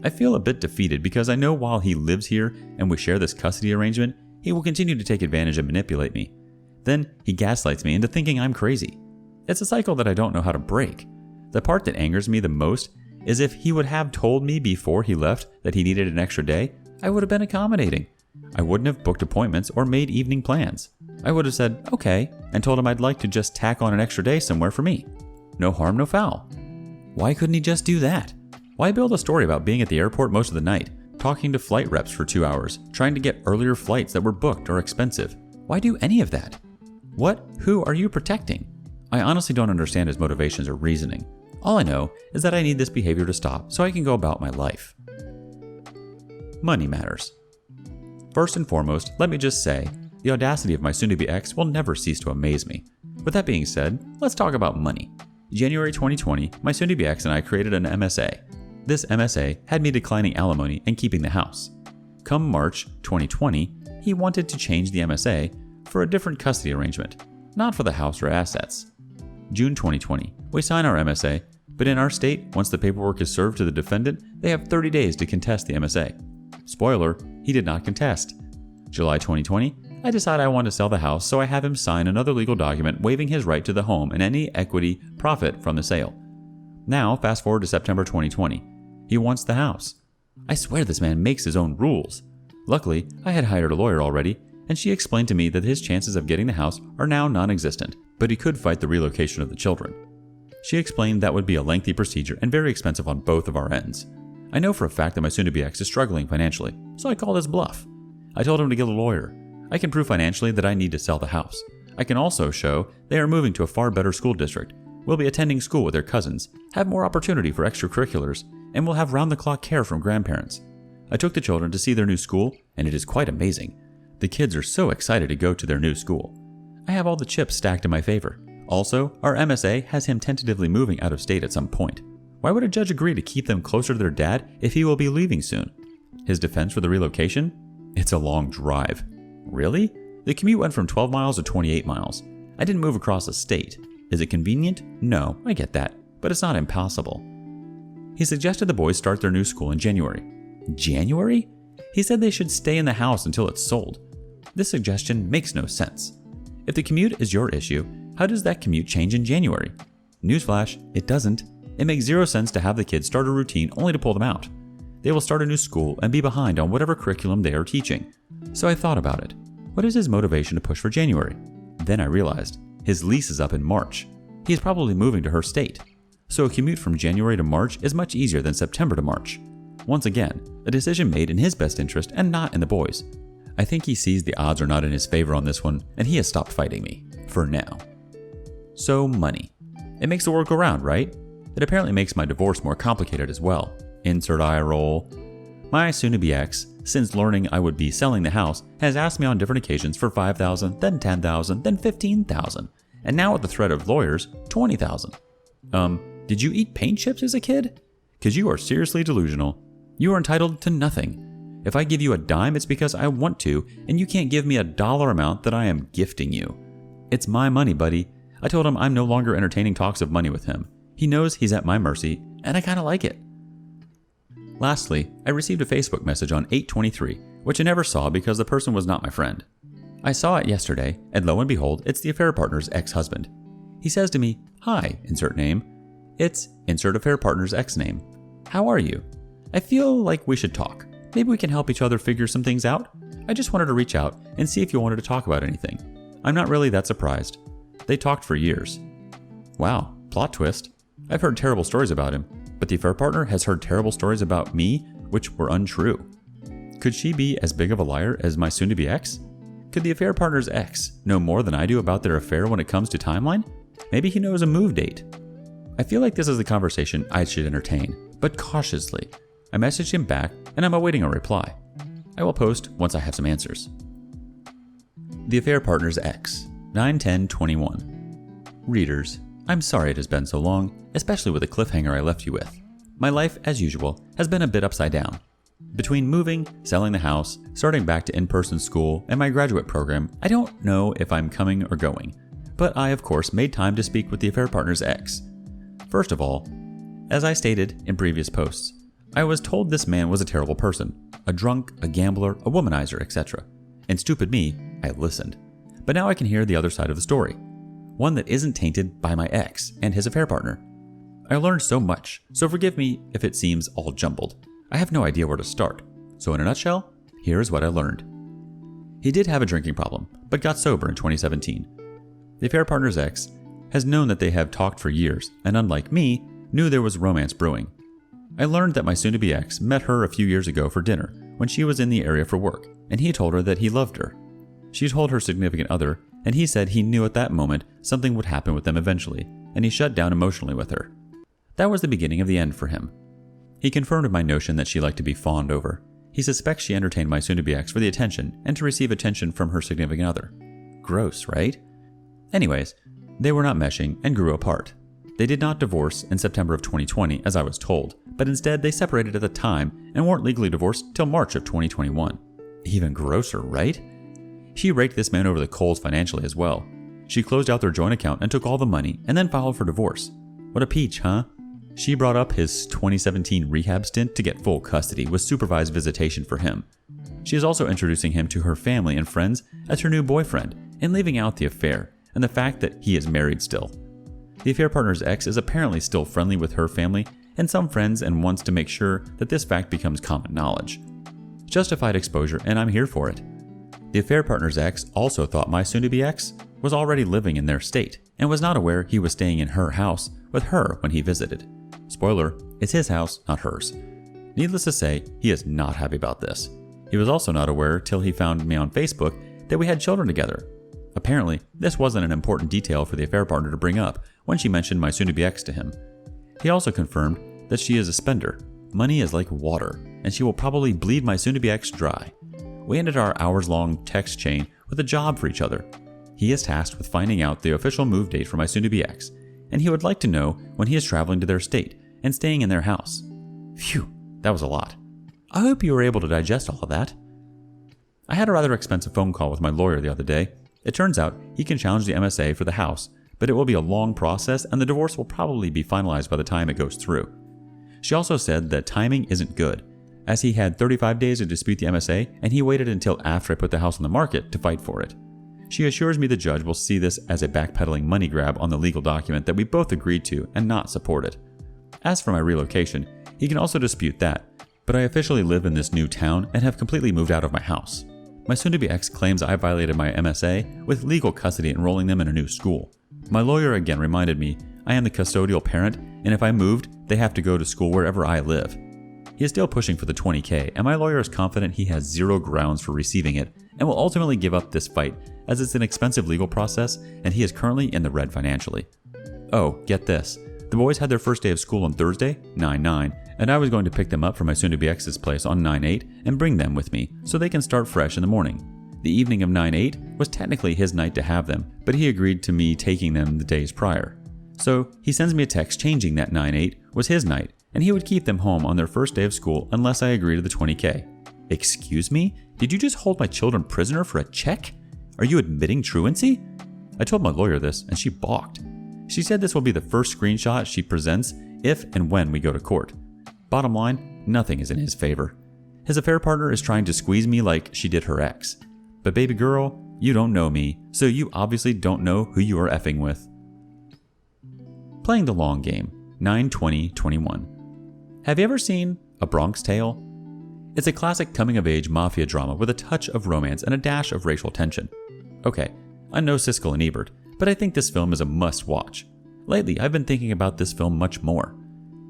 A: I feel a bit defeated because I know while he lives here and we share this custody arrangement, he will continue to take advantage and manipulate me. Then he gaslights me into thinking I'm crazy. It's a cycle that I don't know how to break. The part that angers me the most is if he would have told me before he left that he needed an extra day, I would have been accommodating. I wouldn't have booked appointments or made evening plans. I would have said, okay, and told him I'd like to just tack on an extra day somewhere for me. No harm, no foul. Why couldn't he just do that? Why build a story about being at the airport most of the night, talking to flight reps for 2 hours, trying to get earlier flights that were booked or expensive? Why do any of that? Who are you protecting? I honestly don't understand his motivations or reasoning. All I know is that I need this behavior to stop so I can go about my life. Money matters. First and foremost, let me just say The audacity of my soon-to-be ex will never cease to amaze me. With that being said, let's talk about money. January 2020, my soon-to-be ex and I created an MSA. This MSA had me declining alimony and keeping the house. Come March 2020, he wanted to change the MSA for a different custody arrangement, not for the house or assets. June 2020, we sign our MSA, but in our state, once the paperwork is served to the defendant, they have 30 days to contest the MSA. Spoiler, he did not contest. July 2020, I decide I want to sell the house, so I have him sign another legal document waiving his right to the home and any equity profit from the sale. Now, fast forward to September 2020. He wants the house. I swear this man makes his own rules. Luckily, I had hired a lawyer already, and she explained to me that his chances of getting the house are now non-existent, but he could fight the relocation of the children. She explained that would be a lengthy procedure and very expensive on both of our ends. I know for a fact that my soon-to-be ex is struggling financially, so I called his bluff. I told him to get a lawyer. I can prove financially that I need to sell the house. I can also show they are moving to a far better school district, will be attending school with their cousins, have more opportunity for extracurriculars, and will have round-the-clock care from grandparents. I took the children to see their new school, and it is quite amazing. The kids are so excited to go to their new school. I have all the chips stacked in my favor. Also, our MSA has him tentatively moving out of state at some point. Why would a judge agree to keep them closer to their dad if he will be leaving soon? His defense for the relocation? It's a long drive. Really? The commute went from 12 miles to 28 miles. I didn't move across the state. Is it convenient? No, I get that, but it's not impossible. He suggested the boys start their new school in January. January? He said they should stay in the house until it's sold. This suggestion makes no sense. If the commute is your issue, how does that commute change in January? Newsflash, it doesn't. It makes zero sense to have the kids start a routine only to pull them out. They will start a new school and be behind on whatever curriculum they are teaching. So I thought about it. What is his motivation to push for January? Then I realized his lease is up in March. He is probably moving to her state. So a commute from January to March is much easier than September to March. Once again, a decision made in his best interest and not in the boys'. I think he sees the odds are not in his favor on this one, and he has stopped fighting me. For now. So money. It makes the world go round, right? It apparently makes my divorce more complicated as well. Insert eye roll. My soon-to-be ex, since learning I would be selling the house, has asked me on different occasions for $5,000, then $10,000, then $15,000, and now with the threat of lawyers, $20,000. Did you eat paint chips as a kid? 'Cause you are seriously delusional. You are entitled to nothing. If I give you a dime, it's because I want to, and you can't give me a dollar amount that I am gifting you. It's my money, buddy. I told him I'm no longer entertaining talks of money with him. He knows he's at my mercy, and I kinda like it. Lastly, I received a Facebook message on 8/23, which I never saw because the person was not my friend. I saw it yesterday, and lo and behold, it's the affair partner's ex-husband. He says to me, "Hi, insert name." It's insert affair partner's ex name. How are you? I feel like we should talk. Maybe we can help each other figure some things out. I just wanted to reach out and see if you wanted to talk about anything. I'm not really that surprised. They talked for years. Wow, plot twist. I've heard terrible stories about him, but the affair partner has heard terrible stories about me, which were untrue. Could she be as big of a liar as my soon-to-be ex? Could the affair partner's ex know more than I do about their affair when it comes to timeline? Maybe he knows a move date. I feel like this is a conversation I should entertain, but cautiously. I messaged him back, and I'm awaiting a reply. I will post once I have some answers. The affair partner's ex, 9/10/21. Readers, I'm sorry it has been so long, especially with the cliffhanger I left you with. My life, as usual, has been a bit upside down. Between moving, selling the house, starting back to in-person school, and my graduate program, I don't know if I'm coming or going. But I, of course, made time to speak with the affair partner's ex. First of all, as I stated in previous posts, I was told this man was a terrible person, a drunk, a gambler, a womanizer, etc. And stupid me, I listened. But now I can hear the other side of the story, one that isn't tainted by my ex and his affair partner. I learned so much, so forgive me if it seems all jumbled. I have no idea where to start. So in a nutshell, here is what I learned. He did have a drinking problem, but got sober in 2017. The affair partner's ex has known that they have talked for years, and unlike me, knew there was romance brewing. I learned that my soon-to-be ex met her a few years ago for dinner when she was in the area for work, and he told her that he loved her. She told her significant other, and he said he knew at that moment something would happen with them eventually, and he shut down emotionally with her. That was the beginning of the end for him. He confirmed my notion that she liked to be fawned over. He suspects she entertained my soon-to-be ex for the attention and to receive attention from her significant other. Gross, right? Anyways, they were not meshing and grew apart. They did not divorce in September of 2020, as I was told, but instead they separated at the time and weren't legally divorced till March of 2021. Even grosser, right? She raked this man over the coals financially as well. She closed out their joint account and took all the money and then filed for divorce. What a peach, huh? She brought up his 2017 rehab stint to get full custody with supervised visitation for him. She is also introducing him to her family and friends as her new boyfriend and leaving out the affair and the fact that he is married still. The affair partner's ex is apparently still friendly with her family and some friends and wants to make sure that this fact becomes common knowledge. Justified exposure, and I'm here for it. The affair partner's ex also thought my soon-to-be ex was already living in their state and was not aware he was staying in her house with her when he visited. Spoiler, it's his house, not hers. Needless to say, he is not happy about this. He was also not aware till he found me on Facebook that we had children together. Apparently, this wasn't an important detail for the affair partner to bring up when she mentioned my soon-to-be ex to him. He also confirmed that she is a spender. Money is like water, and she will probably bleed my soon-to-be ex dry. We ended our hours-long text chain with a job for each other. He is tasked with finding out the official move date for my soon-to-be ex, and he would like to know when he is traveling to their state and staying in their house. Phew, that was a lot. I hope you were able to digest all of that. I had a rather expensive phone call with my lawyer the other day. It turns out he can challenge the MSA for the house, but it will be a long process and the divorce will probably be finalized by the time it goes through. She also said that timing isn't good, as he had 35 days to dispute the MSA and he waited until after I put the house on the market to fight for it. She assures me the judge will see this as a backpedaling money grab on the legal document that we both agreed to and not support it. As for my relocation, he can also dispute that, but I officially live in this new town and have completely moved out of my house. My soon-to-be ex claims I violated my MSA with legal custody enrolling them in a new school. My lawyer again reminded me I am the custodial parent, and if I moved, they have to go to school wherever I live. He is still pushing for the $20,000, and my lawyer is confident he has zero grounds for receiving it and will ultimately give up this fight as it's an expensive legal process and he is currently in the red financially. Oh, get this. The boys had their first day of school on Thursday, 9/9, and I was going to pick them up from my soon-to-be ex's place on 9/8 and bring them with me so they can start fresh in the morning. The evening of 9/8 was technically his night to have them, but he agreed to me taking them the days prior. So he sends me a text changing that 9/8 was his night, and he would keep them home on their first day of school unless I agree to the $20,000. Excuse me? Did you just hold my children prisoner for a check? Are you admitting truancy? I told my lawyer this, and she balked. She said this will be the first screenshot she presents if and when we go to court. Bottom line, nothing is in his favor. His affair partner is trying to squeeze me like she did her ex. But baby girl, you don't know me, so you obviously don't know who you are effing with. Playing the long game, 9/20/21. Have you ever seen A Bronx Tale? It's a classic coming-of-age mafia drama with a touch of romance and a dash of racial tension. Okay, I know Siskel and Ebert, but I think this film is a must-watch. Lately, I've been thinking about this film much more.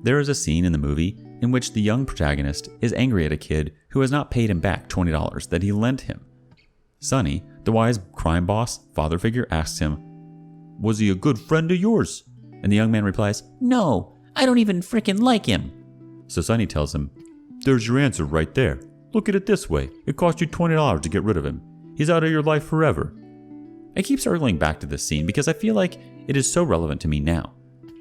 A: There is a scene in the movie in which the young protagonist is angry at a kid who has not paid him back $20 that he lent him. Sonny, the wise crime boss, father figure, asks him, "Was he a good friend of yours?" And the young man replies, "No, I don't even frickin' like him." So Sonny tells him, "There's your answer right there. Look at it this way. It cost you $20 to get rid of him. He's out of your life forever." I keep circling back to this scene because I feel like it is so relevant to me now.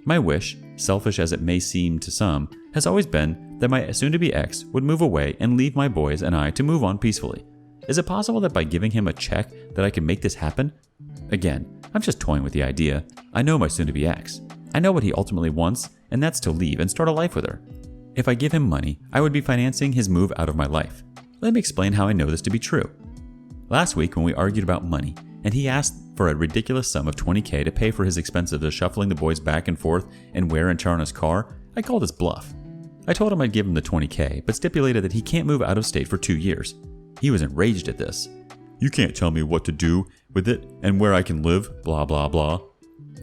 A: My wish, selfish as it may seem to some, has always been that my soon-to-be ex would move away and leave my boys and I to move on peacefully. Is it possible that by giving him a check that I can make this happen? Again, I'm just toying with the idea. I know my soon-to-be ex. I know what he ultimately wants, and that's to leave and start a life with her. If I give him money, I would be financing his move out of my life. Let me explain how I know this to be true. Last week when we argued about money, and he asked for a ridiculous sum of $20,000 to pay for his expenses of shuffling the boys back and forth and wear and tear on his car, I called his bluff. I told him I'd give him the $20,000, but stipulated that he can't move out of state for 2 years. He was enraged at this. "You can't tell me what to do with it and where I can live, blah blah blah."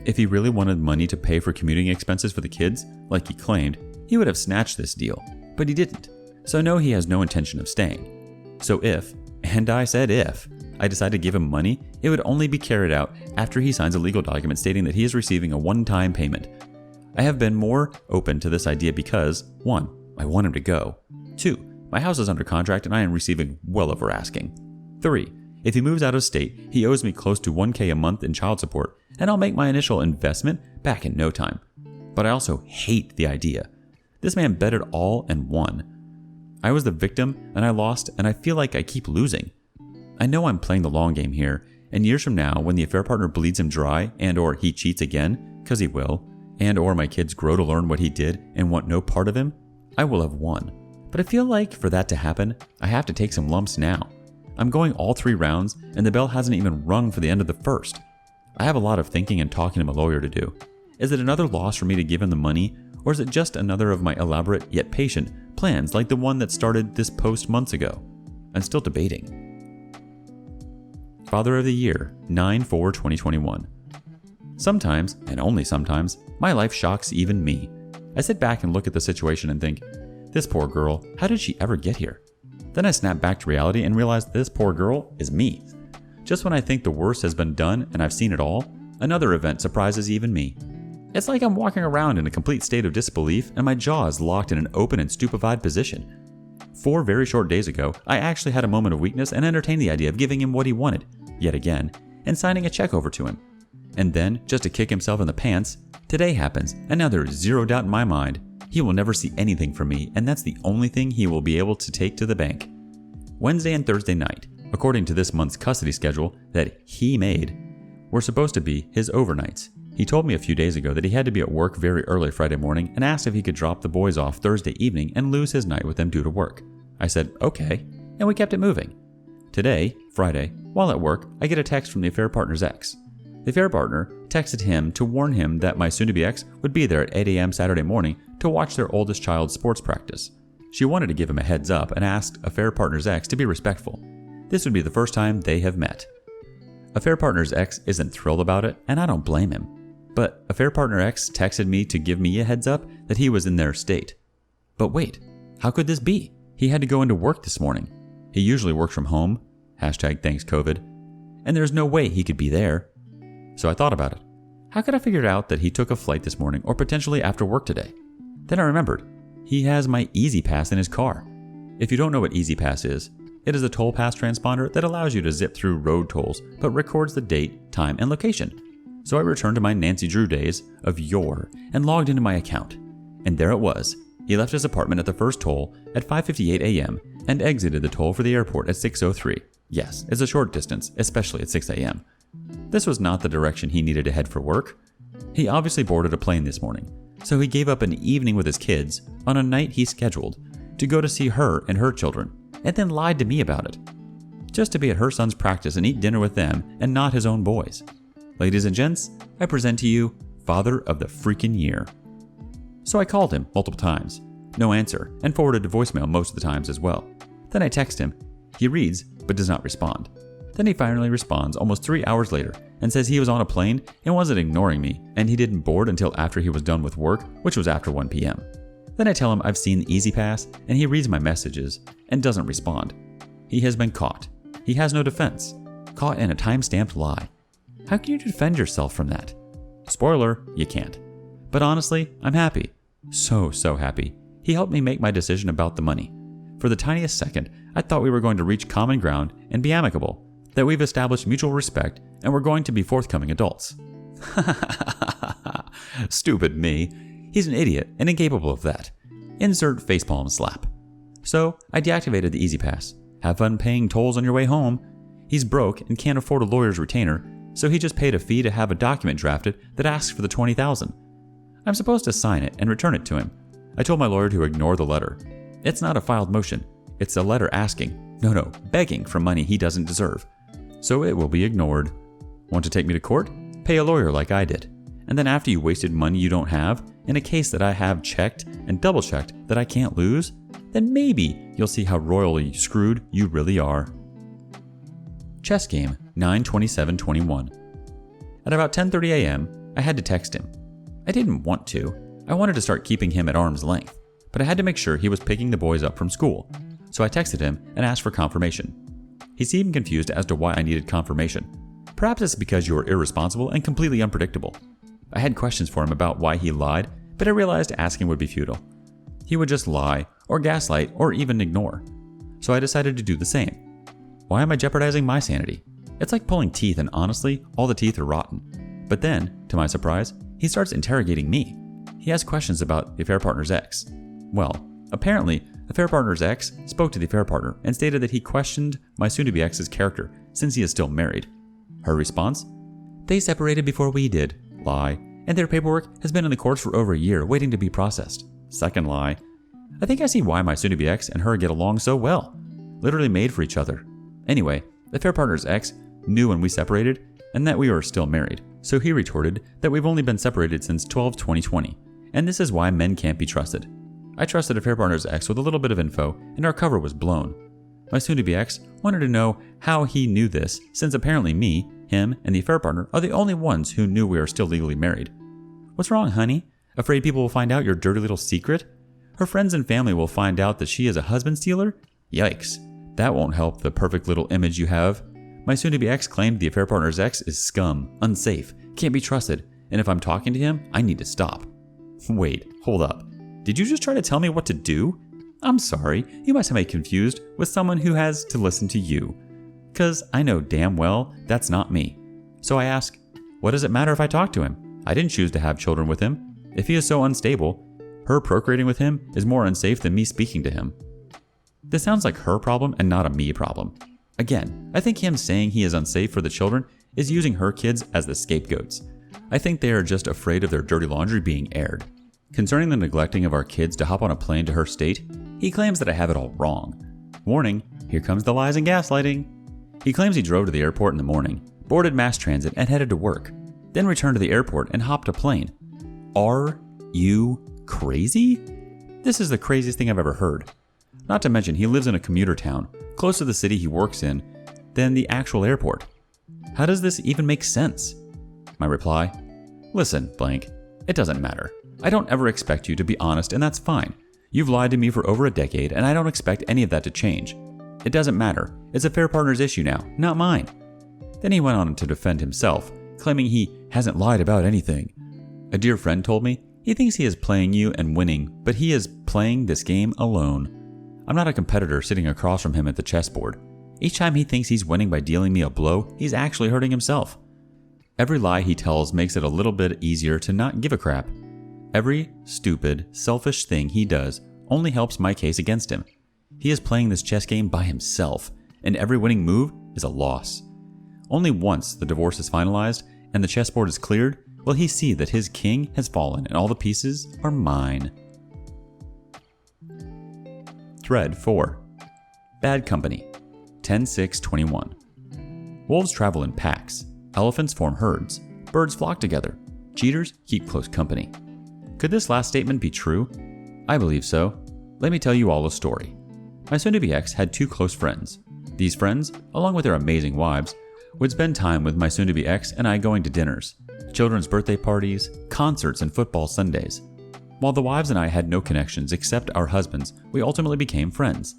A: If he really wanted money to pay for commuting expenses for the kids, like he claimed, he would have snatched this deal, but he didn't. So no, he has no intention of staying. So if, and I said if, I decide to give him money, it would only be carried out after he signs a legal document stating that he is receiving a one-time payment. I have been more open to this idea because, 1, I want him to go. 2, My house is under contract and I am receiving well over asking. 3. If he moves out of state, he owes me close to $1,000 a month in child support, and I'll make my initial investment back in no time. But I also hate the idea. This man bet it all and won. I was the victim and I lost, and I feel like I keep losing. I know I'm playing the long game here, and years from now, when the affair partner bleeds him dry and or he cheats again, because he will, and or my kids grow to learn what he did and want no part of him, I will have won. But I feel like for that to happen, I have to take some lumps now. I'm going all 3 rounds, and the bell hasn't even rung for the end of the first. I have a lot of thinking and talking to my lawyer to do. Is it another loss for me to give him the money, or is it just another of my elaborate yet patient plans like the one that started this post months ago? I'm still debating. Father of the Year, 9/4/2021. Sometimes, and only sometimes, my life shocks even me. I sit back and look at the situation and think, this poor girl, how did she ever get here? Then I snap back to reality and realize this poor girl is me. Just when I think the worst has been done and I've seen it all, another event surprises even me. It's like I'm walking around in a complete state of disbelief and my jaw is locked in an open and stupefied position. 4 very short days ago, I actually had a moment of weakness and entertained the idea of giving him what he wanted, yet again, and signing a check over to him. And then, just to kick himself in the pants, today happens, and now there is zero doubt in my mind he will never see anything from me, and that's the only thing he will be able to take to the bank. Wednesday and Thursday night, according to this month's custody schedule that he made, were supposed to be his overnights. He told me a few days ago that he had to be at work very early Friday morning and asked if he could drop the boys off Thursday evening and lose his night with them due to work. I said, okay, and we kept it moving. Today, Friday, while at work, I get a text from the affair partner's ex. The affair partner texted him to warn him that my soon-to-be ex would be there at 8 a.m. Saturday morning to watch their oldest child's sports practice. She wanted to give him a heads up and asked affair partner's ex to be respectful. This would be the first time they have met. Affair partner's ex isn't thrilled about it, and I don't blame him. But affair partner ex texted me to give me a heads up that he was in their state. But wait, how could this be? He had to go into work this morning. He usually works from home, #thanks COVID, and there's no way he could be there. So I thought about it. How could I figure out that he took a flight this morning or potentially after work today? Then I remembered, he has my Easy Pass in his car. If you don't know what Easy Pass is, it is a toll pass transponder that allows you to zip through road tolls but records the date, time, and location. So I returned to my Nancy Drew days of yore and logged into my account. And there it was. He left his apartment at the first toll at 5:58 a.m. and exited the toll for the airport at 6:03. Yes, it's a short distance, especially at 6 a.m. This was not the direction he needed to head for work. He obviously boarded a plane this morning, so he gave up an evening with his kids on a night he scheduled to go to see her and her children, and then lied to me about it. Just to be at her son's practice and eat dinner with them and not his own boys. Ladies and gents, I present to you Father of the freaking Year. So I called him multiple times. No answer, and forwarded to voicemail most of the times as well. Then I text him. He reads, but does not respond. Then he finally responds almost 3 hours later and says he was on a plane and wasn't ignoring me, and he didn't board until after he was done with work, which was after 1 p.m. Then I tell him I've seen the Easy Pass, and he reads my messages and doesn't respond. He has been caught. He has no defense. Caught in a time-stamped lie. How can you defend yourself from that? Spoiler, you can't. But honestly, I'm happy. So happy. He helped me make my decision about the money. For the tiniest second, I thought we were going to reach common ground and be amicable, that we've established mutual respect and we're going to be forthcoming adults. Stupid me. He's an idiot and incapable of that. Insert facepalm slap. So I deactivated the Easy Pass. Have fun paying tolls on your way home. He's broke and can't afford a lawyer's retainer, so he just paid a fee to have a document drafted that asks for the $20,000. I'm supposed to sign it and return it to him. I told my lawyer to ignore the letter. It's not a filed motion. It's a letter asking, no, begging for money he doesn't deserve. So it will be ignored. Want to take me to court? Pay a lawyer like I did. And then after you wasted money you don't have, in a case that I have checked and double-checked that I can't lose, then maybe you'll see how royally screwed you really are. Chess game, 9/27/21. At about 10:30 a.m., I had to text him. I didn't want to. I wanted to start keeping him at arm's length, but I had to make sure he was picking the boys up from school. So I texted him and asked for confirmation. He seemed confused as to why I needed confirmation. Perhaps it's because you are irresponsible and completely unpredictable. I had questions for him about why he lied, but I realized asking would be futile. He would just lie or gaslight, or even ignore. So I decided to do the same. Why am I jeopardizing my sanity? It's like pulling teeth, and honestly, all the teeth are rotten. But then, to my surprise, he starts interrogating me. He has questions about the affair partner's ex. Well, apparently, the affair partner's ex spoke to the affair partner and stated that he questioned my soon-to-be ex's character since he is still married. Her response? They separated before we did. Lie. And their paperwork has been in the courts for over a year waiting to be processed. Second lie. I think I see why my soon-to-be ex and her get along so well. Literally made for each other. Anyway, the affair partner's ex knew when we separated and that we were still married. So he retorted that we've only been separated since 12/2020, and this is why men can't be trusted. I trusted affair partner's ex with a little bit of info, and our cover was blown. My soon-to-be ex wanted to know how he knew this, since apparently me, him, and the affair partner are the only ones who knew we are still legally married. What's wrong, honey? Afraid people will find out your dirty little secret? Her friends and family will find out that she is a husband stealer? Yikes. That won't help the perfect little image you have. My soon-to-be ex claimed the affair partner's ex is scum, unsafe, can't be trusted, and if I'm talking to him, I need to stop. Wait, hold up. Did you just try to tell me what to do? I'm sorry, you must have me confused with someone who has to listen to you. 'Cause I know damn well that's not me. So I ask, what does it matter if I talk to him? I didn't choose to have children with him. If he is so unstable, her procreating with him is more unsafe than me speaking to him. This sounds like her problem and not a me problem. Again, I think him saying he is unsafe for the children is using her kids as the scapegoats. I think they are just afraid of their dirty laundry being aired. Concerning the neglecting of our kids to hop on a plane to her state, he claims that I have it all wrong. Warning, here comes the lies and gaslighting. He claims he drove to the airport in the morning, boarded mass transit and headed to work, then returned to the airport and hopped a plane. Are you crazy? This is the craziest thing I've ever heard. Not to mention he lives in a commuter town, close to the city he works in, than the actual airport. How does this even make sense? My reply, listen, blank, it doesn't matter. I don't ever expect you to be honest, and that's fine. You've lied to me for over a decade, and I don't expect any of that to change. It doesn't matter. It's a fair partner's issue now, not mine. Then he went on to defend himself, claiming he hasn't lied about anything. A dear friend told me he thinks he is playing you and winning, but he is playing this game alone. I'm not a competitor sitting across from him at the chessboard. Each time he thinks he's winning by dealing me a blow, he's actually hurting himself. Every lie he tells makes it a little bit easier to not give a crap. Every stupid, selfish thing he does only helps my case against him. He is playing this chess game by himself, and every winning move is a loss. Only once the divorce is finalized and the chessboard is cleared will he see that his king has fallen and all the pieces are mine. Thread 4. Bad Company. 10/6/21. Wolves travel in packs. Elephants form herds. Birds flock together. Cheaters keep close company. Could this last statement be true? I believe so. Let me tell you all a story. My soon-to-be ex had two close friends. These friends, along with their amazing wives, would spend time with my soon-to-be ex and I going to dinners, children's birthday parties, concerts, and football Sundays. While the wives and I had no connections except our husbands, we ultimately became friends.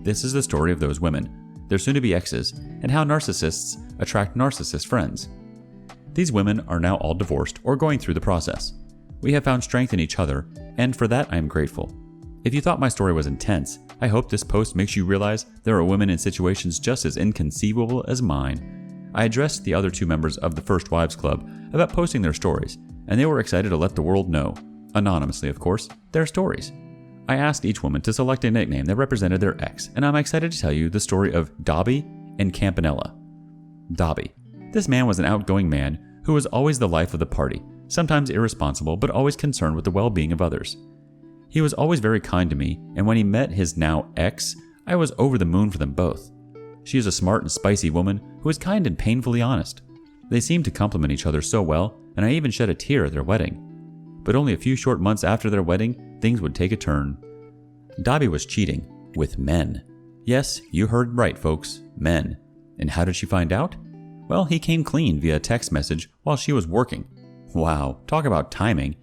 A: This is the story of those women, their soon-to-be exes, and how narcissists attract narcissist friends. These women are now all divorced or going through the process. We have found strength in each other, and for that I am grateful. If you thought my story was intense, I hope this post makes you realize there are women in situations just as inconceivable as mine. I addressed the other two members of the First Wives Club about posting their stories, and they were excited to let the world know, anonymously of course, their stories. I asked each woman to select a nickname that represented their ex, and I'm excited to tell you the story of Dobby and Campanella. Dobby. This man was an outgoing man who was always the life of the party, sometimes irresponsible, but always concerned with the well-being of others. He was always very kind to me, and when he met his now ex, I was over the moon for them both. She is a smart and spicy woman who is kind and painfully honest. They seemed to complement each other so well, and I even shed a tear at their wedding. But only a few short months after their wedding, things would take a turn. Dobby was cheating with men. Yes, you heard right, folks, men. And how did she find out? Well, he came clean via text message while she was working. Wow, talk about timing.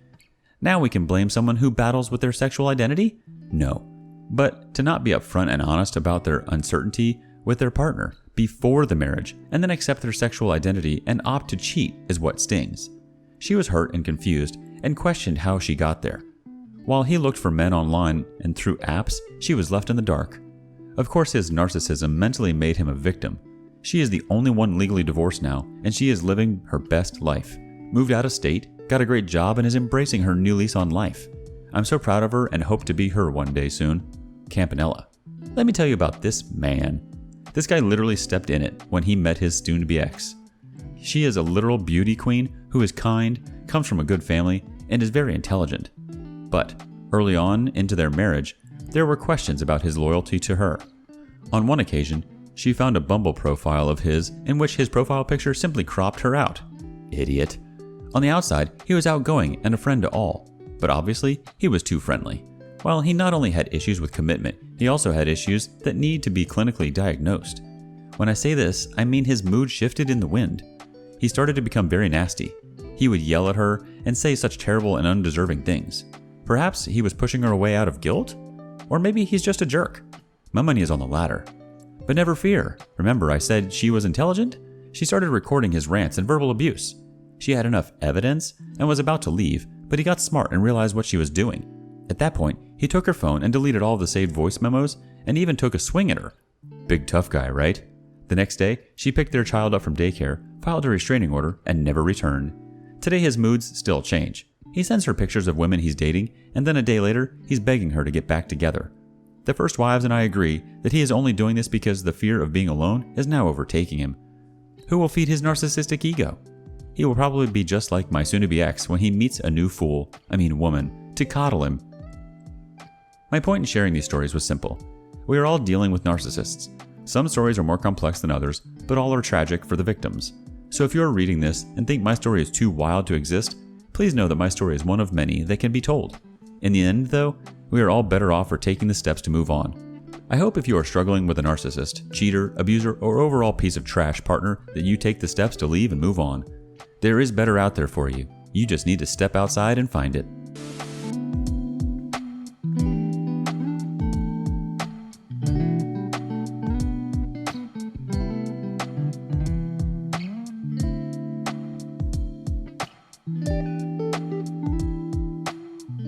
A: Now we can blame someone who battles with their sexual identity? No. But to not be upfront and honest about their uncertainty with their partner before the marriage and then accept their sexual identity and opt to cheat is what stings. She was hurt and confused and questioned how she got there. While he looked for men online and through apps, she was left in the dark. Of course, his narcissism mentally made him a victim. She is the only one legally divorced now, and she is living her best life. Moved out of state, got a great job, and is embracing her new lease on life. I'm so proud of her and hope to be her one day soon. Campanella. Let me tell you about this man. This guy literally stepped in it when he met his soon-to-be ex. She is a literal beauty queen who is kind, comes from a good family, and is very intelligent. But early on into their marriage, there were questions about his loyalty to her. On one occasion, she found a Bumble profile of his in which his profile picture simply cropped her out. Idiot. On the outside, he was outgoing and a friend to all, but obviously, he was too friendly. While he not only had issues with commitment, he also had issues that need to be clinically diagnosed. When I say this, I mean his mood shifted in the wind. He started to become very nasty. He would yell at her and say such terrible and undeserving things. Perhaps he was pushing her away out of guilt? Or maybe he's just a jerk. My money is on the latter. But never fear. Remember I said she was intelligent? She started recording his rants and verbal abuse. She had enough evidence and was about to leave, but he got smart and realized what she was doing. At that point, he took her phone and deleted all of the saved voice memos and even took a swing at her. Big tough guy, right? The next day, she picked their child up from daycare, filed a restraining order, and never returned. Today his moods still change. He sends her pictures of women he's dating, and then a day later, he's begging her to get back together. The first wives and I agree that he is only doing this because the fear of being alone is now overtaking him. Who will feed his narcissistic ego? He will probably be just like my soon-to-be ex when he meets a new woman, to coddle him. My point in sharing these stories was simple. We are all dealing with narcissists. Some stories are more complex than others, but all are tragic for the victims. So if you are reading this and think my story is too wild to exist, please know that my story is one of many that can be told. In the end, though, we are all better off for taking the steps to move on. I hope if you are struggling with a narcissist, cheater, abuser, or overall piece of trash partner that you take the steps to leave and move on. There is better out there for you. You just need to step outside and find it.